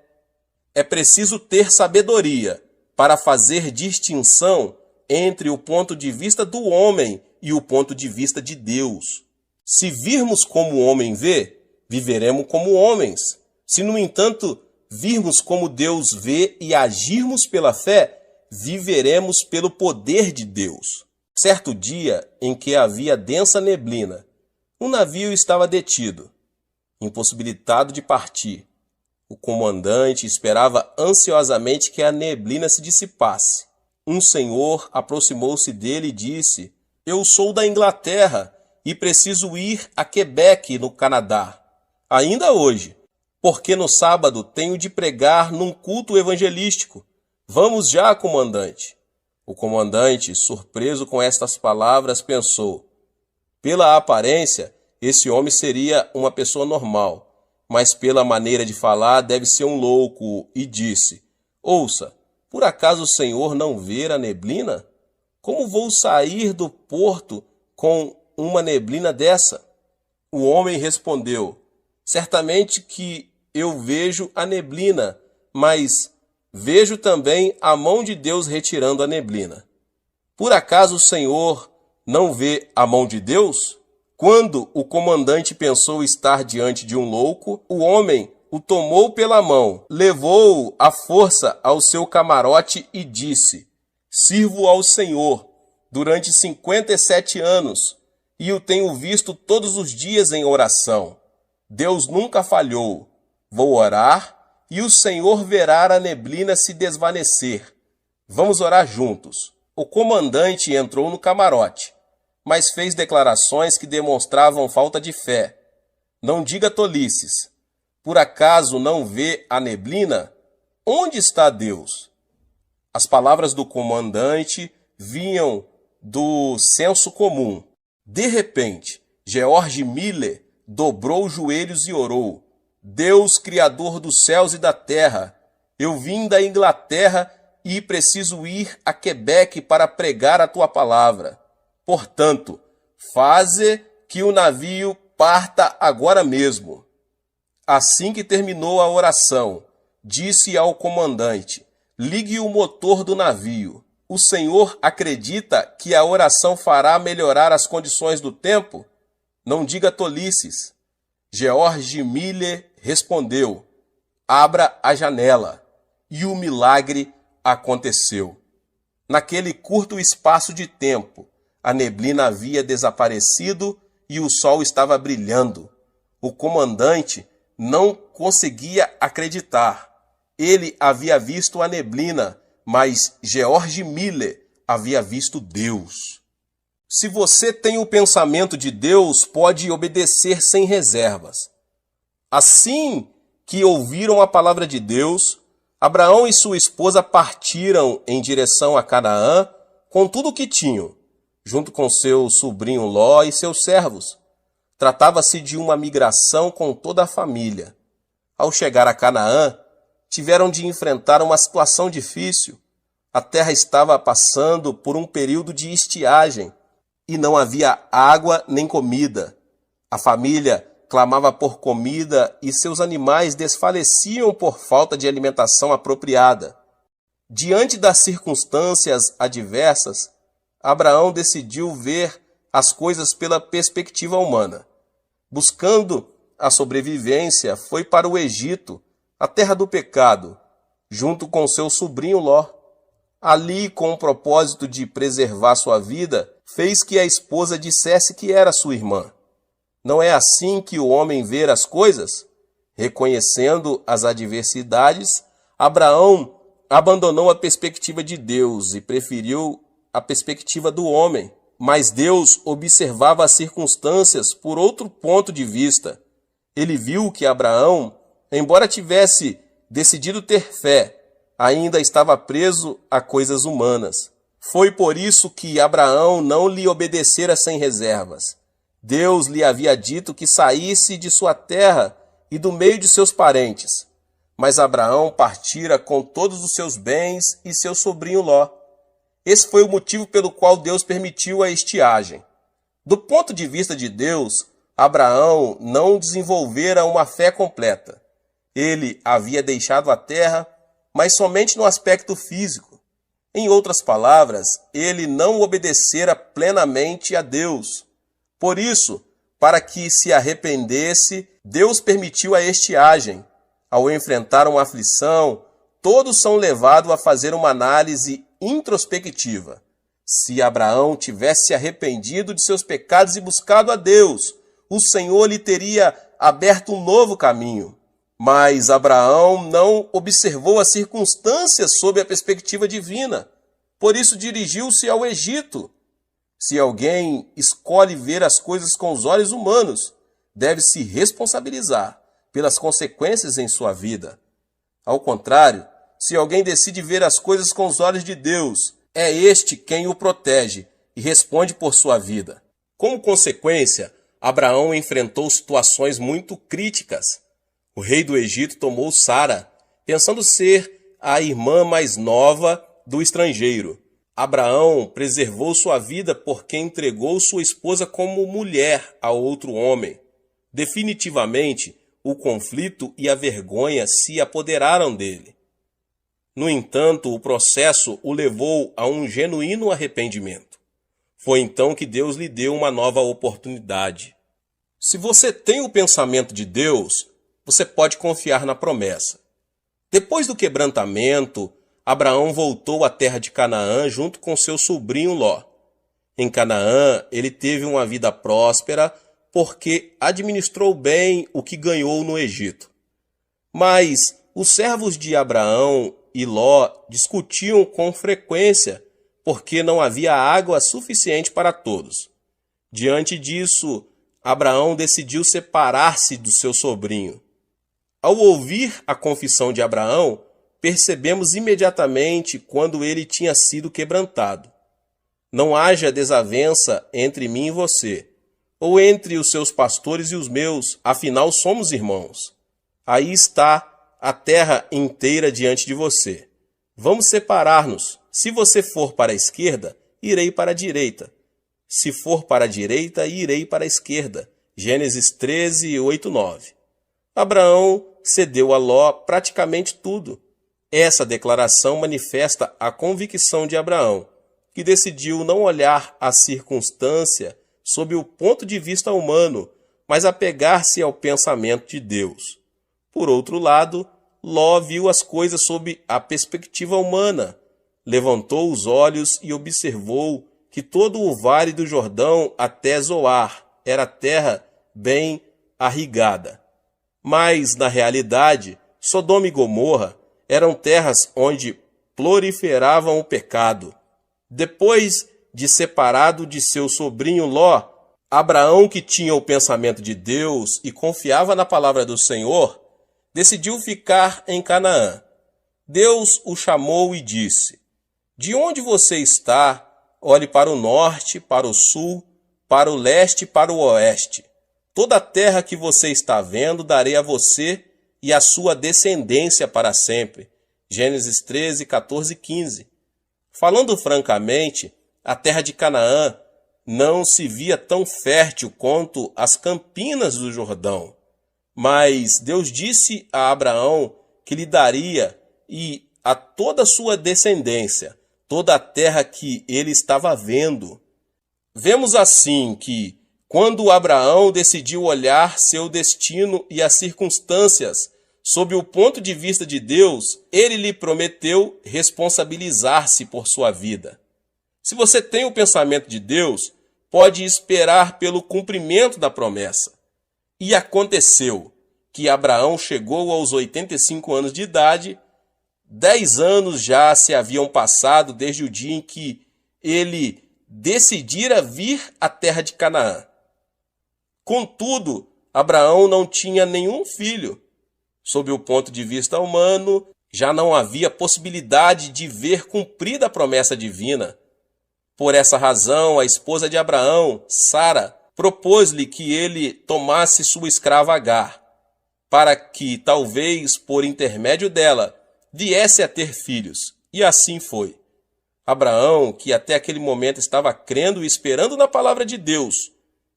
É preciso ter sabedoria para fazer distinção entre o ponto de vista do homem e o ponto de vista de Deus. Se virmos como o homem vê, viveremos como homens. Se, no entanto, virmos como Deus vê e agirmos pela fé, viveremos pelo poder de Deus. Certo dia em que havia densa neblina, um navio estava detido, impossibilitado de partir. O comandante esperava ansiosamente que a neblina se dissipasse. Um senhor aproximou-se dele e disse: "Eu sou da Inglaterra e preciso ir a Quebec, no Canadá, ainda hoje, porque no sábado tenho de pregar num culto evangelístico. Vamos já, comandante." O comandante, surpreso com estas palavras, pensou: pela aparência, esse homem seria uma pessoa normal, mas pela maneira de falar deve ser um louco, e disse: "Ouça, por acaso o senhor não vê a neblina? Como vou sair do porto com uma neblina dessa?" O homem respondeu: Certamente que eu vejo a neblina, mas vejo também a mão de Deus retirando a neblina. Por acaso o Senhor não vê a mão de Deus? Quando o comandante pensou estar diante de um louco, o homem o tomou pela mão, levou-o à força ao seu camarote e disse: Sirvo ao Senhor durante 57 anos e o tenho visto todos os dias em oração. Deus nunca falhou. Vou orar e o Senhor verá a neblina se desvanecer. Vamos orar juntos. O comandante entrou no camarote, mas fez declarações que demonstravam falta de fé. Não diga tolices. Por acaso não vê a neblina? Onde está Deus? As palavras do comandante vinham do senso comum. De repente, George Miller dobrou os joelhos e orou: Deus, Criador dos céus e da terra, eu vim da Inglaterra e preciso ir a Quebec para pregar a tua palavra. Portanto, faze que o navio parta agora mesmo. Assim que terminou a oração, disse ao comandante: ligue o motor do navio. O Senhor acredita que a oração fará melhorar as condições do tempo? Não diga tolices. George Miller respondeu: abra a janela. E o milagre aconteceu. Naquele curto espaço de tempo, a neblina havia desaparecido e o sol estava brilhando. O comandante não conseguia acreditar. Ele havia visto a neblina, mas George Miller havia visto Deus. Se você tem o pensamento de Deus, pode obedecer sem reservas. Assim que ouviram a palavra de Deus, Abraão e sua esposa partiram em direção a Canaã com tudo o que tinham, junto com seu sobrinho Ló e seus servos. Tratava-se de uma migração com toda a família. Ao chegar a Canaã, tiveram de enfrentar uma situação difícil. A terra estava passando por um período de estiagem e não havia água nem comida. A família clamava por comida e seus animais desfaleciam por falta de alimentação apropriada. Diante das circunstâncias adversas, Abraão decidiu ver as coisas pela perspectiva humana. Buscando a sobrevivência, foi para o Egito, a terra do pecado, junto com seu sobrinho Ló. Ali, com o propósito de preservar sua vida, fez que a esposa dissesse que era sua irmã. Não é assim que o homem vê as coisas? Reconhecendo as adversidades, Abraão abandonou a perspectiva de Deus e preferiu a perspectiva do homem. Mas Deus observava as circunstâncias por outro ponto de vista. Ele viu que Abraão, embora tivesse decidido ter fé, ainda estava preso a coisas humanas. Foi por isso que Abraão não lhe obedecera sem reservas. Deus lhe havia dito que saísse de sua terra e do meio de seus parentes. Mas Abraão partira com todos os seus bens e seu sobrinho Ló. Esse foi o motivo pelo qual Deus permitiu a estiagem. Do ponto de vista de Deus, Abraão não desenvolvera uma fé completa. Ele havia deixado a terra, mas somente no aspecto físico. Em outras palavras, ele não obedecera plenamente a Deus. Por isso, para que se arrependesse, Deus permitiu a estiagem. Ao enfrentar uma aflição, todos são levados a fazer uma análise introspectiva. Se Abraão tivesse se arrependido de seus pecados e buscado a Deus, o Senhor lhe teria aberto um novo caminho. Mas Abraão não observou as circunstâncias sob a perspectiva divina. Por isso dirigiu-se ao Egito. Se alguém escolhe ver as coisas com os olhos humanos, deve se responsabilizar pelas consequências em sua vida. Ao contrário, se alguém decide ver as coisas com os olhos de Deus, é este quem o protege e responde por sua vida. Como consequência, Abraão enfrentou situações muito críticas. O rei do Egito tomou Sara, pensando ser a irmã mais nova do estrangeiro. Abraão preservou sua vida porque entregou sua esposa como mulher a outro homem. Definitivamente, o conflito e a vergonha se apoderaram dele. No entanto, o processo o levou a um genuíno arrependimento. Foi então que Deus lhe deu uma nova oportunidade. Se você tem o pensamento de Deus, você pode confiar na promessa. Depois do quebrantamento, Abraão voltou à terra de Canaã junto com seu sobrinho Ló. Em Canaã, ele teve uma vida próspera porque administrou bem o que ganhou no Egito. Mas os servos de Abraão e Ló discutiam com frequência porque não havia água suficiente para todos. Diante disso, Abraão decidiu separar-se do seu sobrinho. Ao ouvir a confissão de Abraão, percebemos imediatamente quando ele tinha sido quebrantado. Não haja desavença entre mim e você, ou entre os seus pastores e os meus, afinal somos irmãos. Aí está a terra inteira diante de você. Vamos separar-nos. Se você for para a esquerda, irei para a direita. Se for para a direita, irei para a esquerda. Gênesis 13, 8, 9. Abraão cedeu a Ló praticamente tudo. Essa declaração manifesta a convicção de Abraão, que decidiu não olhar a circunstância sob o ponto de vista humano, mas apegar-se ao pensamento de Deus. Por outro lado, Ló viu as coisas sob a perspectiva humana, levantou os olhos e observou que todo o vale do Jordão até Zoar era terra bem irrigada. Mas, na realidade, Sodoma e Gomorra eram terras onde proliferavam o pecado. Depois de separado de seu sobrinho Ló, Abraão, que tinha o pensamento de Deus e confiava na palavra do Senhor, decidiu ficar em Canaã. Deus o chamou e disse: "De onde você está, olhe para o norte, para o sul, para o leste e para o oeste. Toda a terra que você está vendo darei a você e a sua descendência para sempre." Gênesis 13, 14 e 15. Falando francamente, a terra de Canaã não se via tão fértil quanto as campinas do Jordão. Mas Deus disse a Abraão que lhe daria e a toda a sua descendência toda a terra que ele estava vendo. Vemos assim que, quando Abraão decidiu olhar seu destino e as circunstâncias sob o ponto de vista de Deus, ele lhe prometeu responsabilizar-se por sua vida. Se você tem o pensamento de Deus, pode esperar pelo cumprimento da promessa. E aconteceu que Abraão chegou aos 85 anos de idade. 10 anos já se haviam passado desde o dia em que ele decidira vir à terra de Canaã. Contudo, Abraão não tinha nenhum filho. Sob o ponto de vista humano, já não havia possibilidade de ver cumprida a promessa divina. Por essa razão, a esposa de Abraão, Sara, propôs-lhe que ele tomasse sua escrava Agar, para que, talvez por intermédio dela, viesse a ter filhos. E assim foi. Abraão, que até aquele momento estava crendo e esperando na palavra de Deus,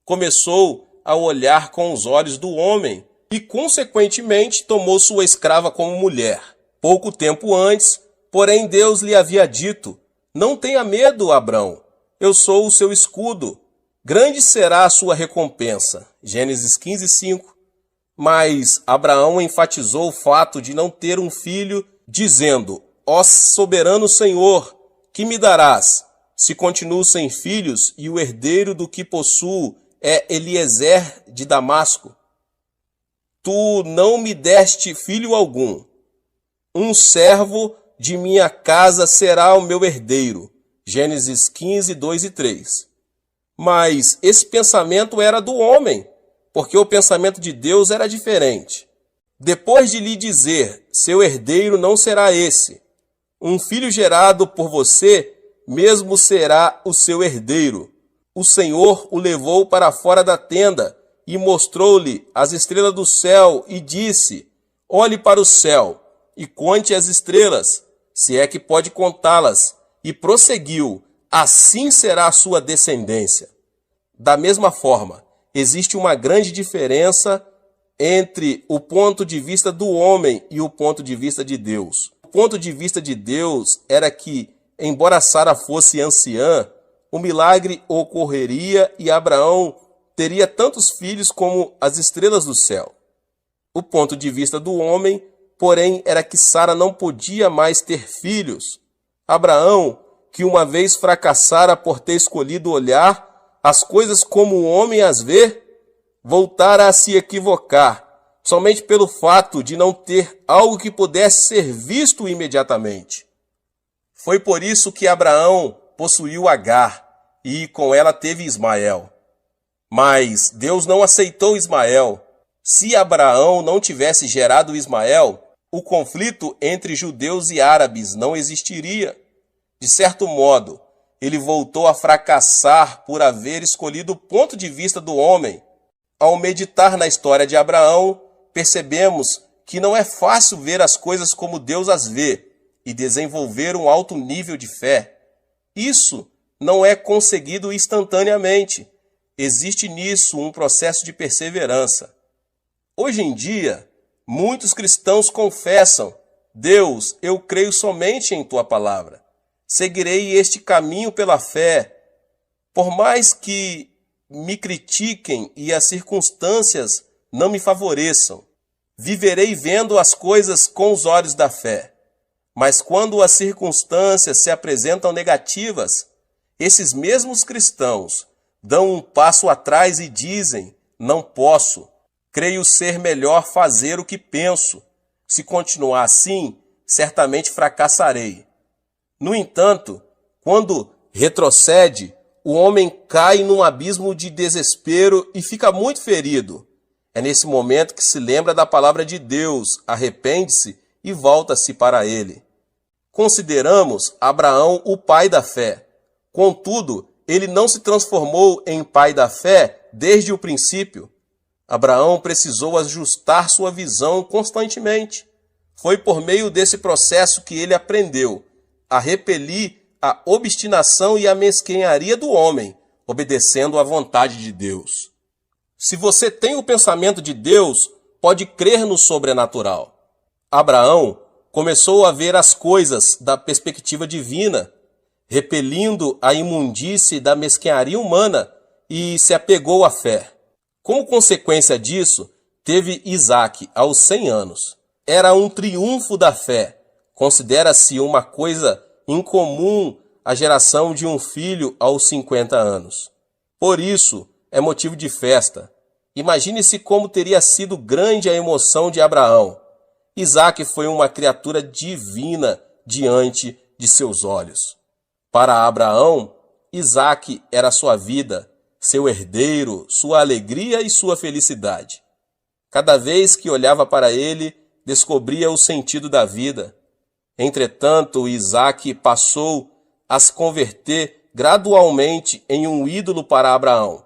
começou a olhar com os olhos do homem e, consequentemente, tomou sua escrava como mulher. Pouco tempo antes, porém, Deus lhe havia dito: "Não tenha medo, Abrão, eu sou o seu escudo. Grande será a sua recompensa." Gênesis 15, 5. Mas Abraão enfatizou o fato de não ter um filho, dizendo: "Ó soberano Senhor, que me darás, se continuo sem filhos e o herdeiro do que possuo é Eliezer de Damasco? Tu não me deste filho algum. Um servo de minha casa será o meu herdeiro." Gênesis 15, 2 e 3. Mas esse pensamento era do homem, porque o pensamento de Deus era diferente. Depois de lhe dizer: "Seu herdeiro não será esse. Um filho gerado por você mesmo será o seu herdeiro." O Senhor o levou para fora da tenda e mostrou-lhe as estrelas do céu e disse: "Olhe para o céu e conte as estrelas, se é que pode contá-las." E prosseguiu: "Assim será a sua descendência." Da mesma forma, existe uma grande diferença entre o ponto de vista do homem e o ponto de vista de Deus. O ponto de vista de Deus era que, embora Sara fosse anciã, o milagre ocorreria e Abraão teria tantos filhos como as estrelas do céu. O ponto de vista do homem, porém, era que Sara não podia mais ter filhos. Abraão, que uma vez fracassara por ter escolhido olhar as coisas como o homem as vê, voltara a se equivocar, somente pelo fato de não ter algo que pudesse ser visto imediatamente. Foi por isso que Abraão possuiu Agar e com ela teve Ismael. Mas Deus não aceitou Ismael. Se Abraão não tivesse gerado Ismael, o conflito entre judeus e árabes não existiria. De certo modo, ele voltou a fracassar por haver escolhido o ponto de vista do homem. Ao meditar na história de Abraão, percebemos que não é fácil ver as coisas como Deus as vê e desenvolver um alto nível de fé. Isso não é conseguido instantaneamente. Existe nisso um processo de perseverança. Hoje em dia, muitos cristãos confessam: Deus, eu creio somente em tua palavra. Seguirei este caminho pela fé. Por mais que me critiquem e as circunstâncias não me favoreçam, viverei vendo as coisas com os olhos da fé. Mas quando as circunstâncias se apresentam negativas, esses mesmos cristãos dão um passo atrás e dizem: não posso, creio ser melhor fazer o que penso. Se continuar assim, certamente fracassarei. No entanto, quando retrocede, o homem cai num abismo de desespero e fica muito ferido. É nesse momento que se lembra da palavra de Deus, arrepende-se e volta-se para ele. Consideramos Abraão o pai da fé. Contudo, ele não se transformou em pai da fé desde o princípio. Abraão precisou ajustar sua visão constantemente. Foi por meio desse processo que ele aprendeu a repelir a obstinação e a mesquinharia do homem, obedecendo à vontade de Deus. Se você tem o pensamento de Deus, pode crer no sobrenatural. Abraão começou a ver as coisas da perspectiva divina, repelindo a imundície da mesquinharia humana, e se apegou à fé. Como consequência disso, teve Isaque aos 100 anos. Era um triunfo da fé. Considera-se uma coisa incomum a geração de um filho aos 50 anos. Por isso, é motivo de festa. Imagine-se como teria sido grande a emoção de Abraão. Isaque foi uma criatura divina diante de seus olhos. Para Abraão, Isaque era sua vida, seu herdeiro, sua alegria e sua felicidade. Cada vez que olhava para ele, descobria o sentido da vida. Entretanto, Isaque passou a se converter gradualmente em um ídolo para Abraão.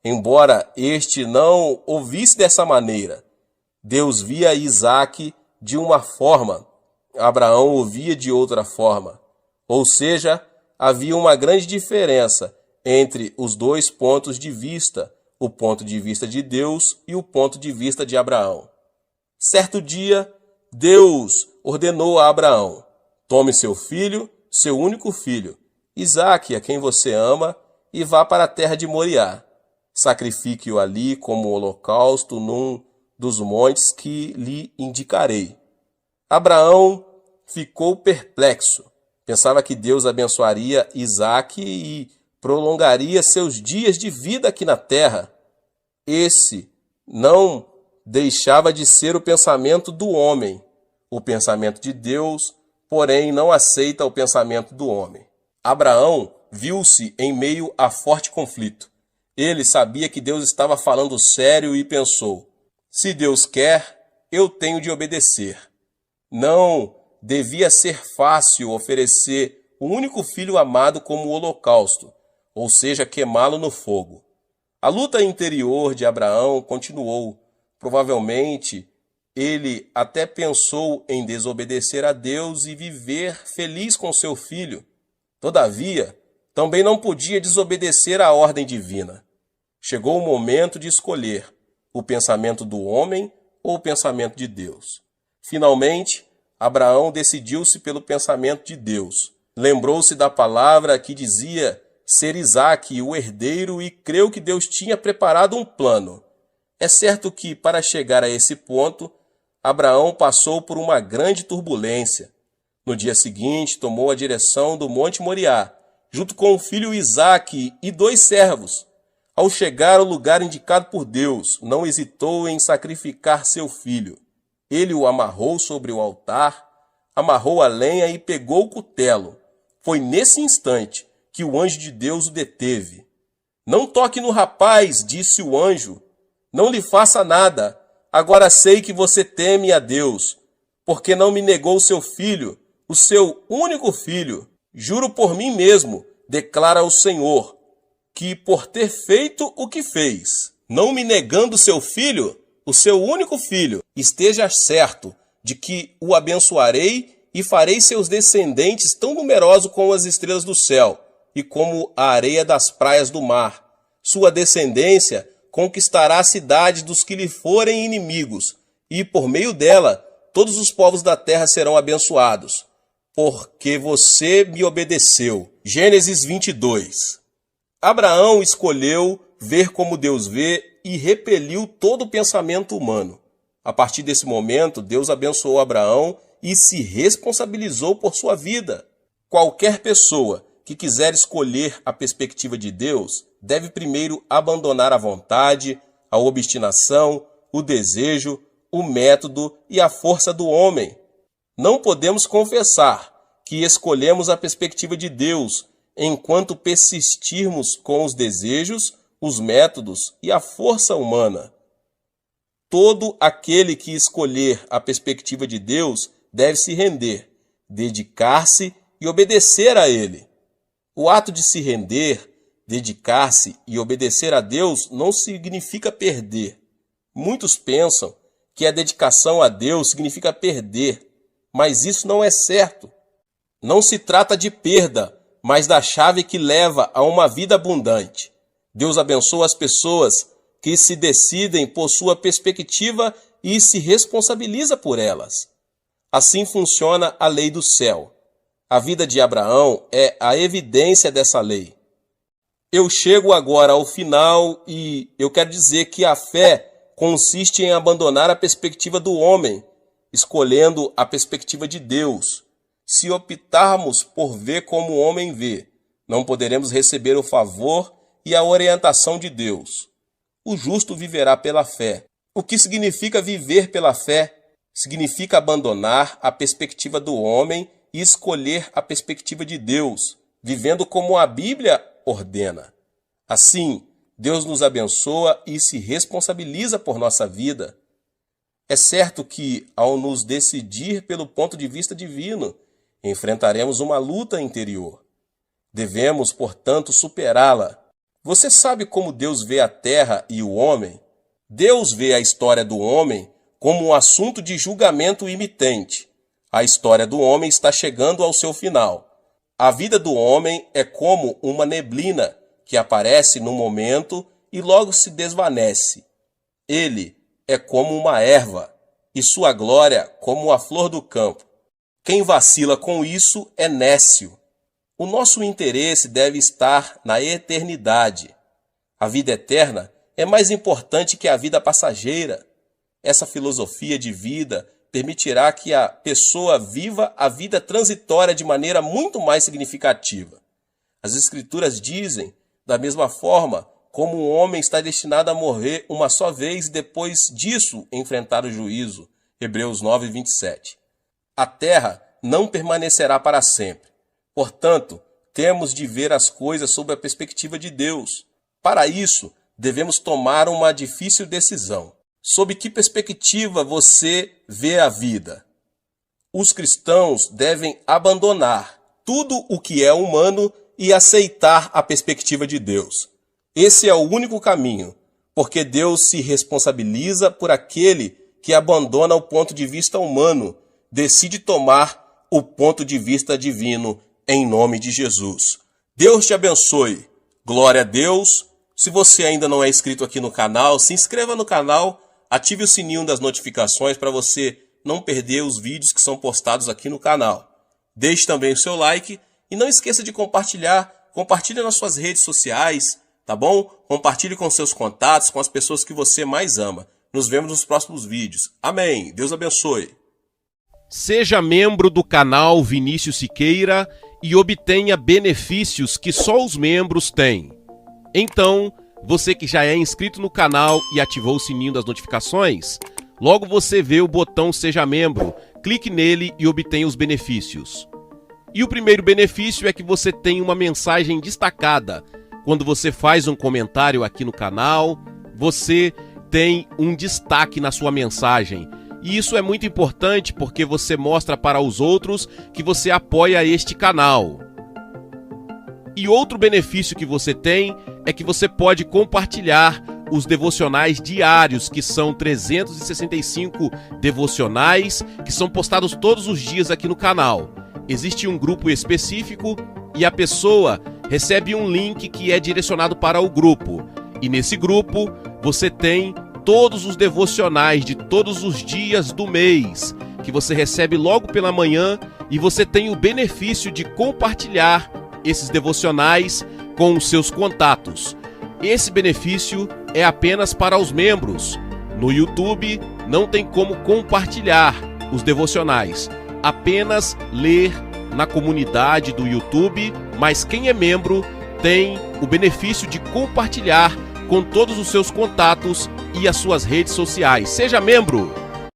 Embora este não o visse dessa maneira, Deus via Isaque de uma forma, Abraão o via de outra forma. Ou seja, havia uma grande diferença entre os dois pontos de vista, o ponto de vista de Deus e o ponto de vista de Abraão. Certo dia, Deus ordenou a Abraão: tome seu filho, seu único filho, Isaque, a quem você ama, e vá para a terra de Moriá. Sacrifique-o ali como holocausto num dos montes que lhe indicarei. Abraão ficou perplexo. Pensava que Deus abençoaria Isaque e prolongaria seus dias de vida aqui na terra. Esse não deixava de ser o pensamento do homem. O pensamento de Deus, porém, não aceita o pensamento do homem. Abraão viu-se em meio a forte conflito. Ele sabia que Deus estava falando sério e pensou: se Deus quer, eu tenho de obedecer. Não devia ser fácil oferecer o único filho amado como holocausto, ou seja, queimá-lo no fogo. A luta interior de Abraão continuou. Provavelmente, ele até pensou em desobedecer a Deus e viver feliz com seu filho. Todavia, também não podia desobedecer à ordem divina. Chegou o momento de escolher o pensamento do homem ou o pensamento de Deus? Finalmente, Abraão decidiu-se pelo pensamento de Deus. Lembrou-se da palavra que dizia ser Isaque o herdeiro e creu que Deus tinha preparado um plano. É certo que, para chegar a esse ponto, Abraão passou por uma grande turbulência. No dia seguinte, tomou a direção do Monte Moriá, junto com o filho Isaque e 2 servos. Ao chegar ao lugar indicado por Deus, não hesitou em sacrificar seu filho. Ele o amarrou sobre o altar, amarrou a lenha e pegou o cutelo. Foi nesse instante que o anjo de Deus o deteve. Não toque no rapaz, disse o anjo. Não lhe faça nada. Agora sei que você teme a Deus, porque não me negou seu filho, o seu único filho. Juro por mim mesmo, declara o Senhor, que por ter feito o que fez, não me negando seu filho, o seu único filho, esteja certo de que o abençoarei e farei seus descendentes tão numerosos como as estrelas do céu e como a areia das praias do mar. Sua descendência conquistará a cidade dos que lhe forem inimigos, e por meio dela todos os povos da terra serão abençoados, porque você me obedeceu. Gênesis 22. Abraão escolheu ver como Deus vê e repeliu todo o pensamento humano. A partir desse momento, Deus abençoou Abraão e se responsabilizou por sua vida. Qualquer pessoa que quiser escolher a perspectiva de Deus deve primeiro abandonar a vontade, a obstinação, o desejo, o método e a força do homem. Não podemos confessar que escolhemos a perspectiva de Deus enquanto persistirmos com os desejos, os métodos e a força humana. Todo aquele que escolher a perspectiva de Deus deve se render, dedicar-se e obedecer a Ele. O ato de se render, dedicar-se e obedecer a Deus não significa perder. Muitos pensam que a dedicação a Deus significa perder, mas isso não é certo. Não se trata de perda, mas da chave que leva a uma vida abundante. Deus abençoa as pessoas que se decidem por sua perspectiva e se responsabiliza por elas. Assim funciona a lei do céu. A vida de Abraão é a evidência dessa lei. Eu chego agora ao final e eu quero dizer que a fé consiste em abandonar a perspectiva do homem, escolhendo a perspectiva de Deus. Se optarmos por ver como o homem vê, não poderemos receber o favor e a orientação de Deus. O justo viverá pela fé. O que significa viver pela fé? Significa abandonar a perspectiva do homem e escolher a perspectiva de Deus, vivendo como a Bíblia ordena. Assim, Deus nos abençoa e se responsabiliza por nossa vida. É certo que, ao nos decidir pelo ponto de vista divino, enfrentaremos uma luta interior. Devemos, portanto, superá-la. Você sabe como Deus vê a terra e o homem? Deus vê a história do homem como um assunto de julgamento imitente. A história do homem está chegando ao seu final. A vida do homem é como uma neblina que aparece num momento e logo se desvanece. Ele é como uma erva e sua glória como a flor do campo. Quem vacila com isso é nécio. O nosso interesse deve estar na eternidade. A vida eterna é mais importante que a vida passageira. Essa filosofia de vida permitirá que a pessoa viva a vida transitória de maneira muito mais significativa. As Escrituras dizem, da mesma forma, como um homem está destinado a morrer uma só vez e depois disso enfrentar o juízo. Hebreus 9, 27. A terra não permanecerá para sempre. Portanto, temos de ver as coisas sob a perspectiva de Deus. Para isso, devemos tomar uma difícil decisão. Sob que perspectiva você vê a vida? Os cristãos devem abandonar tudo o que é humano e aceitar a perspectiva de Deus. Esse é o único caminho, porque Deus se responsabiliza por aquele que abandona o ponto de vista humano, decide tomar o ponto de vista divino em nome de Jesus. Deus te abençoe. Glória a Deus. Se você ainda não é inscrito aqui no canal, se inscreva no canal, ative o sininho das notificações para você não perder os vídeos que são postados aqui no canal. Deixe também o seu like e não esqueça de compartilhar. Compartilhe nas suas redes sociais, tá bom? Compartilhe com seus contatos, com as pessoas que você mais ama. Nos vemos nos próximos vídeos. Amém. Deus abençoe. Seja membro do canal Vinícius Siqueira e obtenha benefícios que só os membros têm. Então, você que já é inscrito no canal e ativou o sininho das notificações, logo você vê o botão Seja Membro, clique nele e obtenha os benefícios. E o primeiro benefício é que você tem uma mensagem destacada. Quando você faz um comentário aqui no canal, você tem um destaque na sua mensagem. E isso é muito importante porque você mostra para os outros que você apoia este canal. E outro benefício que você tem é que você pode compartilhar os devocionais diários, que são 365 devocionais, que são postados todos os dias aqui no canal. Existe um grupo específico e a pessoa recebe um link que é direcionado para o grupo. E nesse grupo você tem todos os devocionais de todos os dias do mês, que você recebe logo pela manhã, e você tem o benefício de compartilhar esses devocionais com os seus contatos. Esse benefício é apenas para os membros. No YouTube não tem como compartilhar os devocionais, apenas ler na comunidade do YouTube, mas quem é membro tem o benefício de compartilhar com todos os seus contatos e as suas redes sociais. Seja membro!